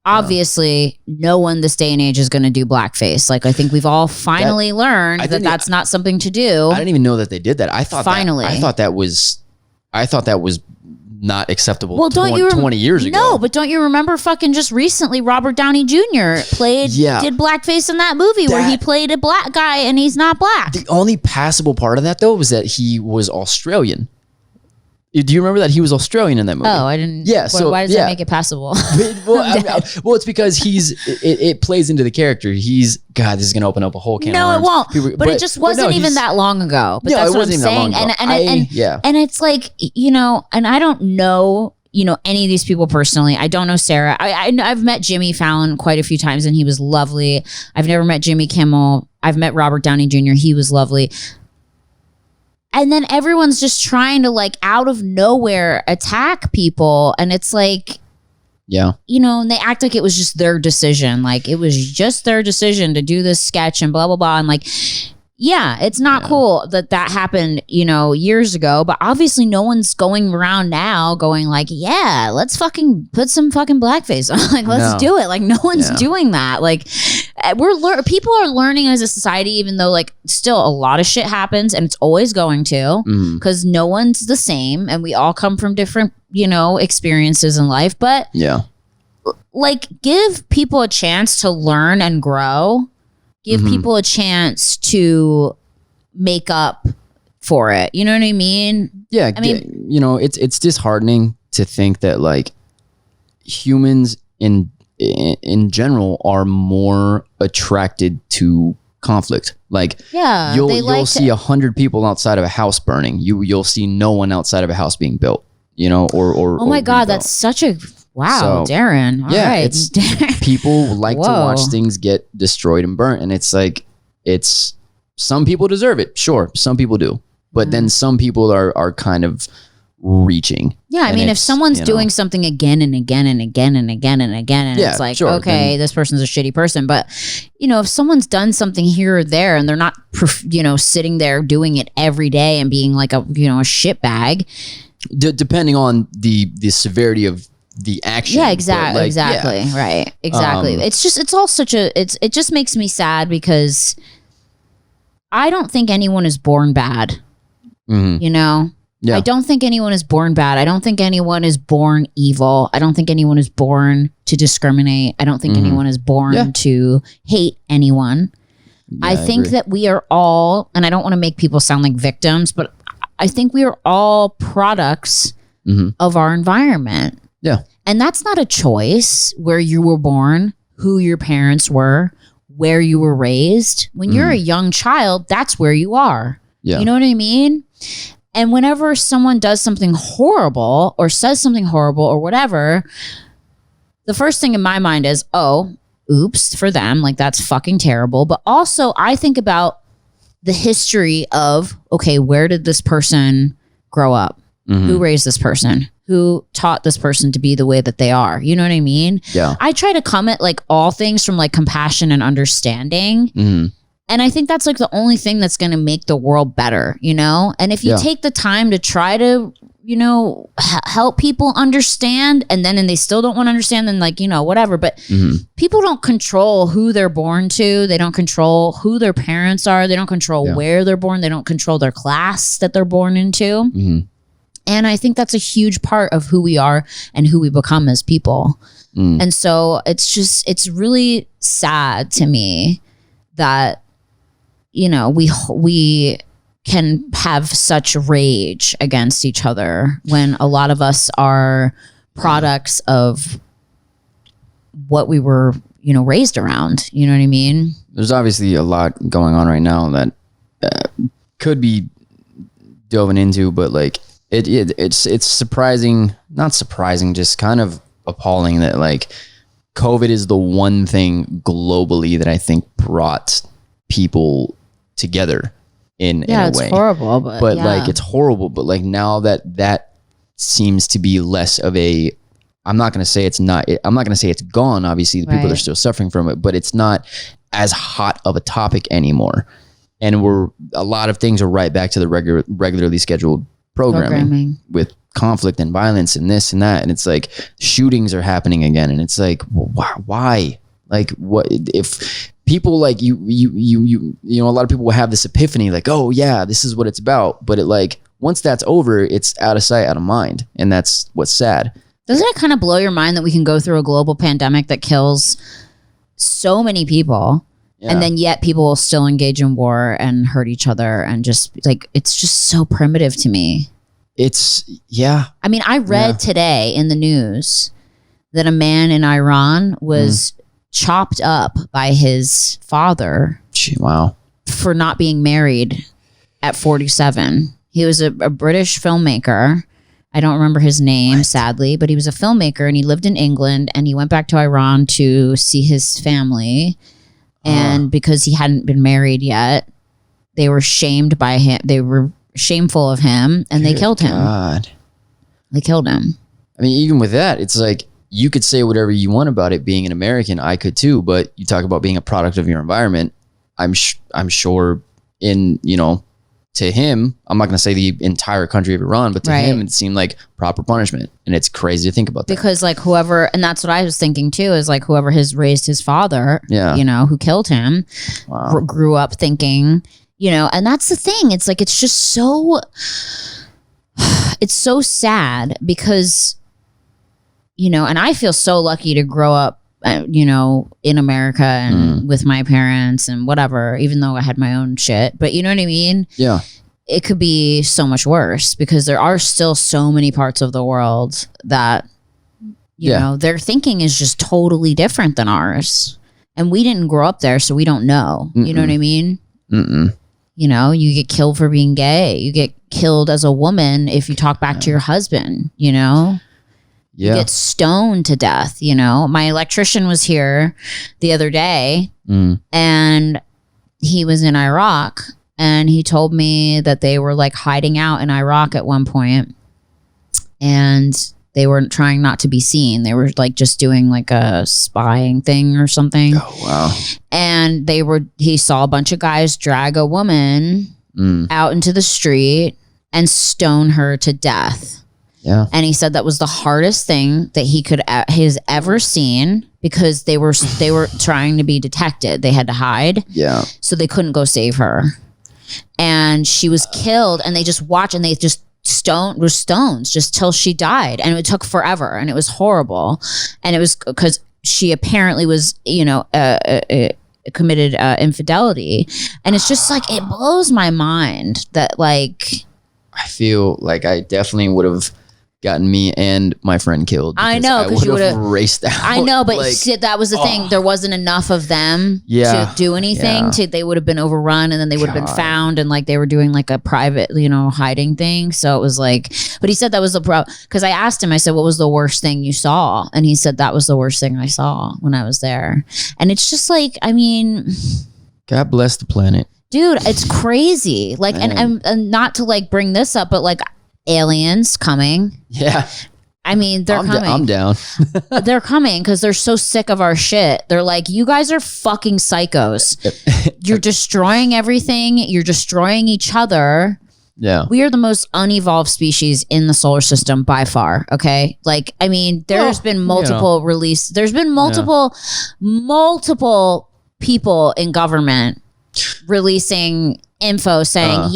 Obviously, no one this day and age is going to do blackface. Like, I think we've all finally learned that that's not something to do. I didn't even know that they did that. I thought that was not acceptable. Well, 20 years ago. No, but don't you remember fucking just recently Robert Downey Jr. did blackface in that movie where he played a black guy and he's not black. The only passable part of that though was that he was Australian. Do you remember that he was Australian in that movie? Oh, I didn't. Yeah. So why does that make it passable? Well, it's because it plays into the character. God, this is gonna open up a whole can. No, of it won't. But it just wasn't even that long ago. But that's what I'm saying. And it's like, and I don't know, any of these people personally. I don't know Sarah. I've met Jimmy Fallon quite a few times, and he was lovely. I've never met Jimmy Kimmel. I've met Robert Downey Jr. He was lovely. And then everyone's just trying to like out of nowhere attack people. And it's like, and they act like it was just their decision. Like it was just their decision to do this sketch and blah, blah, blah. And like, it's not cool that happened, years ago. But obviously no one's going around now going like, let's fucking put some fucking blackface on. Like, let's do it. Like no one's doing that. Like people are learning as a society, even though like still a lot of shit happens and it's always going to, because no one's the same and we all come from different, experiences in life. But like give people a chance to learn and grow. Give people a chance to make up for it. You know what I mean? Yeah. I mean, it's disheartening to think that like humans in general are more attracted to conflict. Like you'll see 100 people outside of a house burning. You'll see no one outside of a house being built, or oh my God, that's such a wow, so, Darren. All right. It's people like to watch things get destroyed and burnt. And it's like, some people deserve it. Sure. Some people do. But then some people are kind of reaching. Yeah. I mean, if someone's doing something again and again and again and again and again, and it's like, okay, this person's a shitty person. But, if someone's done something here or there and they're not, sitting there doing it every day and being like a shitbag. Depending on the severity of the action. Yeah, exactly. Right. Exactly. It just makes me sad because I don't think anyone is born bad. Yeah. I don't think anyone is born bad. I don't think anyone is born evil. I don't think anyone is born to discriminate. I don't think anyone is born to hate anyone. I think that we are all, and I don't want to make people sound like victims, but I think we are all products of our environment. Yeah. And that's not a choice where you were born, who your parents were, where you were raised. When you're a young child, that's where you are. Yeah. You know what I mean? And whenever someone does something horrible or says something horrible or whatever, the first thing in my mind is, oh, oops for them. Like that's fucking terrible. But also I think about the history of, okay, where did this person grow up? Who raised this person? Who taught this person to be the way that they are? You know what I mean? Yeah. I try to come at like all things from like compassion and understanding. And I think that's like the only thing that's going to make the world better, And if you take the time to try to help people understand, and they still don't want to understand, then like, whatever. But people don't control who they're born to. They don't control who their parents are. They don't control where they're born. They don't control their class that they're born into. And I think that's a huge part of who we are and who we become as people. And so it's really sad to me that, we can have such rage against each other when a lot of us are products of what we were, raised around. You know what I mean? There's obviously a lot going on right now that could be delving into, but like it's surprising, not surprising, just kind of appalling that like COVID is the one thing globally that I think brought people together in a way. It's horrible, but like it's horrible, but like now that seems to be less of a, I'm not going to say it's gone. Obviously the people are still suffering from it, but it's not as hot of a topic anymore. And a lot of things are right back to the regularly scheduled programming with conflict and violence and this and that. And it's like shootings are happening again. And it's like, why? Like what if people like you a lot of people will have this epiphany like, oh yeah, this is what it's about. But it like, once that's over, it's out of sight, out of mind. And that's what's sad. Doesn't it kind of blow your mind that we can go through a global pandemic that kills so many people and then yet people will still engage in war and hurt each other and just like, it's just so primitive to me. I mean, I read today in the news that a man in Iran was chopped up by his father. Wow. For not being married at 47. He was a British filmmaker. I don't remember his name, sadly, but he was a filmmaker and he lived in England and he went back to Iran to see his family. And because he hadn't been married yet, they were shamed by him. They were shameful of him and they killed him. God. They killed him. I mean, even with that, it's like you could say whatever you want about it being an American. I could too, but you talk about being a product of your environment. I'm sure in, to him, I'm not going to say the entire country of Iran, but to him, it seemed like proper punishment. And it's crazy to think about that. Because like whoever, and that's what I was thinking too, is like whoever has raised his father, who killed him, grew up thinking, and that's the thing. It's like, it's just so, it's so sad because, and I feel so lucky to grow up, in America and with my parents and whatever, even though I had my own shit, but you know what I mean? Yeah. It could be so much worse because there are still so many parts of the world that, you know, their thinking is just totally different than ours. And we didn't grow up there, so we don't know. You know what I mean? You get killed for being gay. You get killed as a woman if you talk back to your husband, You get stoned to death, My electrician was here the other day and he was in Iraq and he told me that they were like hiding out in Iraq at one point and they were trying not to be seen. They were like just doing like a spying thing or something. Oh, wow. And he saw a bunch of guys drag a woman out into the street and stone her to death. Yeah. And he said that was the hardest thing that he's ever seen because they were trying to be detected. They had to hide. Yeah. So they couldn't go save her. And she was killed and they just watched and they just stones just till she died. And it took forever and it was horrible. And it was because she apparently was, committed infidelity. And it's just like, it blows my mind that like. I feel like I definitely would have gotten me and my friend killed. I know, because you would have raced out. I know, but that was the thing. There wasn't enough of them to do anything. They would have been overrun, and then they would have been found, and like they were doing like a private, hiding thing. So it was like, but he said that was the problem. Because I asked him, I said, "What was the worst thing you saw?" And he said that was the worst thing I saw when I was there. And it's just like, I mean, God bless the planet. Dude, it's crazy. Like, and not to like bring this up, but like aliens coming. Yeah. I mean, they're coming. I'm down. They're coming because they're so sick of our shit. They're like, you guys are fucking psychos. You're destroying everything. You're destroying each other. Yeah. We are the most unevolved species in the solar system by far. Okay. Like, I mean, there's been multiple there's been multiple people in government releasing info saying,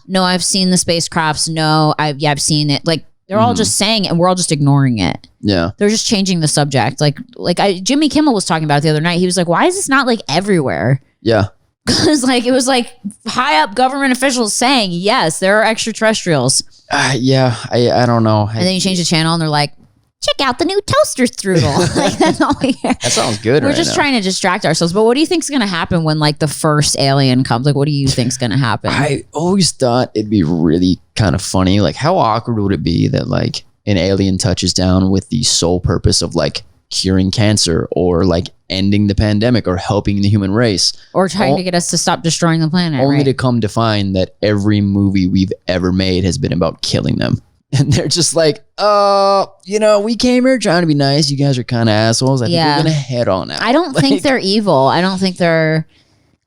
no, I've seen the spacecrafts. No, I've seen it. Like, they're all just saying it and we're all just ignoring it. Yeah. They're just changing the subject. Jimmy Kimmel was talking about it the other night. He was like, why is this not like everywhere? Yeah. Because it was like high up government officials saying, yes, there are extraterrestrials. Yeah, I don't know. And then you change the channel and they're like, check out the new toaster strudel. Like, that's all we hear. That sounds good. We're just trying to distract ourselves. But what do you think's going to happen when like the first alien comes? Like, what do you think's going to happen? I always thought it'd be really kind of funny. Like, how awkward would it be that like an alien touches down with the sole purpose of like curing cancer or like ending the pandemic or helping the human race or trying to get us to stop destroying the planet, only to come to find that every movie we've ever made has been about killing them. And they're just like, we came here trying to be nice. You guys are kind of assholes. I think we're going to head on out. I don't think they're evil. I don't think they're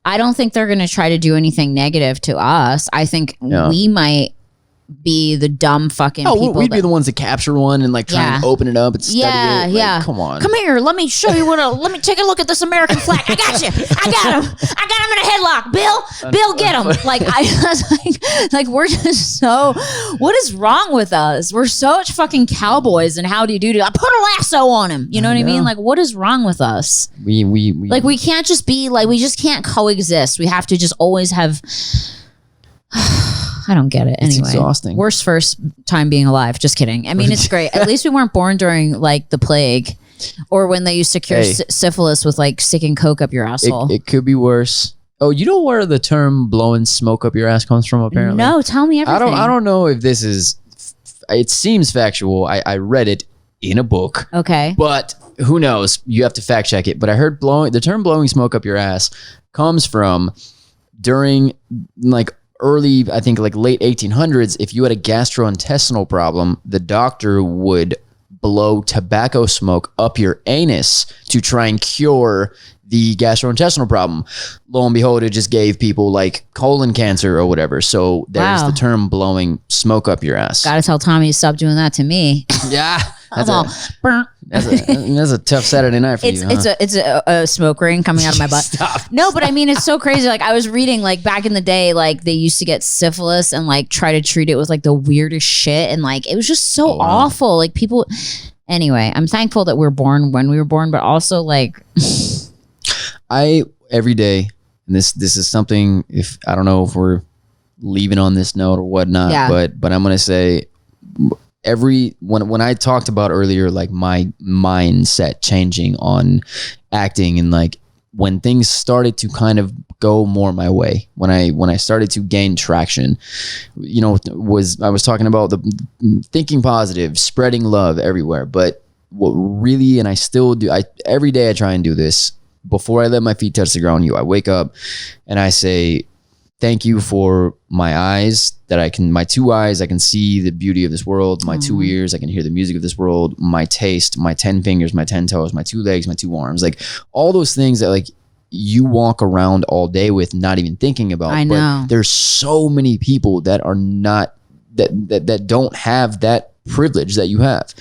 going to try to do anything negative to us. I think we might be the dumb fucking people. We'd be the ones that capture one and like try and open it up and study it. Like, come on. Come here. Let me show you let me take a look at this American flag. I got you. I got him. I got him in a headlock. Bill, get him. Like, I was like, we're just so, what is wrong with us? We're such fucking cowboys and how do you do? I put a lasso on him. You know what I mean? Like, what is wrong with us? We like, we can't just be like, we just can't coexist. We have to just always have, I don't get it. Anyway, it's exhausting. Worst first time being alive. Just kidding. I mean, it's great. At least we weren't born during like the plague or when they used to cure syphilis with like sticking coke up your asshole. It could be worse. Oh, you know where the term blowing smoke up your ass comes from, apparently? No, tell me everything. I don't know if this is, it seems factual. I read it in a book. Okay. But who knows? You have to fact check it. But I heard the term blowing smoke up your ass comes from during like early, I think like late 1800s, if you had a gastrointestinal problem, the doctor would blow tobacco smoke up your anus to try and cure the gastrointestinal problem. Lo and behold, it just gave people like colon cancer or whatever. So there's the term blowing smoke up your ass. Gotta tell Tommy to stop doing that to me. Yeah. That's a tough Saturday night for you. It's a smoke ring coming out of my butt. Stop. No, but I mean, it's so crazy. Like I was reading like back in the day, like they used to get syphilis and like try to treat it with like the weirdest shit. And like, it was just so awful. Like people, anyway, I'm thankful that we're born when we were born, but also like, every day, and this is something, if I don't know if we're leaving on this note or whatnot, but I'm going to say when I talked about earlier, like my mindset changing on acting and like when things started to kind of go more my way, when I started to gain traction, I was talking about the thinking positive, spreading love everywhere. But what really, and I still do, every day I try and do this before I let my feet touch the ground. I wake up and I say, thank you for my eyes, my two eyes, I can see the beauty of this world. My 2 ears, I can hear the music of this world. My taste, my 10 fingers, my 10 toes, my 2 legs, my 2 arms, like all those things that like you walk around all day with, not even thinking about. I know. But there's so many people that are not, that don't have that privilege that you have.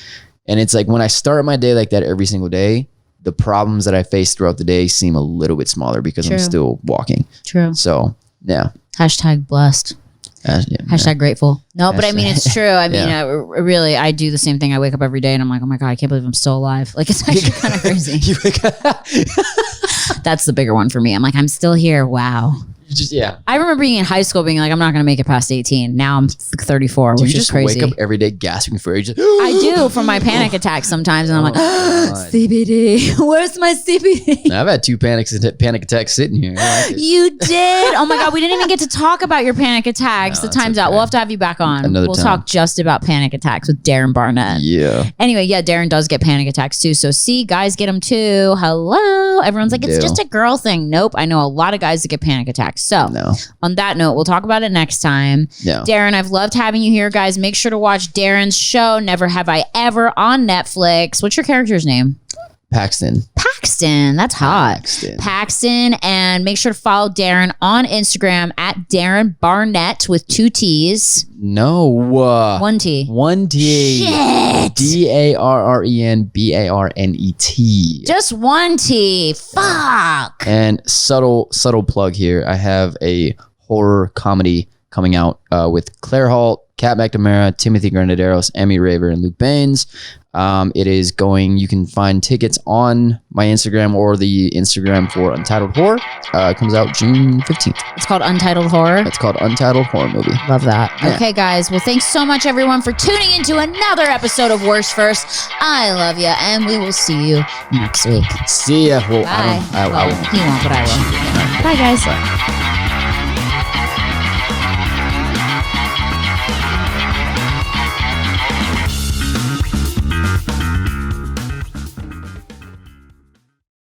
And it's like when I start my day like that every single day, the problems that I face throughout the day seem a little bit smaller because I'm still walking. True. So, yeah. Hashtag blessed. Hashtag grateful. No, but I mean, it's true. I mean, really, I do the same thing. I wake up every day and I'm like, oh my God, I can't believe I'm still alive. Like, it's actually kind of crazy. That's the bigger one for me. I'm like, I'm still here. Wow. I remember being in high school being like, I'm not going to make it past 18. Now I'm 34, which is crazy. Do you just wake up every day gasping for air? I do from my panic attacks sometimes. And I'm like, CBD, where's my CBD? I've had 2 panic attacks sitting here. You did? Oh my God, we didn't even get to talk about your panic attacks. The time's out. We'll have to have you back on. We'll talk just about panic attacks with Darren Barnet. Yeah. Anyway, Darren does get panic attacks too. So see, guys get them too. Hello. Everyone's like, it's just a girl thing. Nope. I know a lot of guys that get panic attacks. So on that note, we'll talk about it next time. Yeah. Darren, I've loved having you here, guys. Make sure to watch Darren's show, Never Have I Ever, on Netflix. What's your character's name? Paxton. Paxton. That's hot. Paxton. And make sure to follow Darren on Instagram at Darren Barnet with 2 T's. No. 1 T. 1 T. Shit. DARRENBARNET. Just 1 T. Fuck. And subtle plug here. I have a horror comedy coming out with Claire Holt, Kat McNamara, Timothy Grenadiros, Emmy Raver, and Luke Baines. It is going, you can find tickets on my Instagram or the Instagram for Untitled Horror. It comes out June 15th. It's called Untitled Horror. It's called Untitled Horror Movie. Love that. Yeah. Okay, guys. Well, thanks so much, everyone, for tuning into another episode of Worst First. I love you, and we will see you next week. See ya. Well, Bye. I won't. He won't, but I will. Bye, guys. Bye.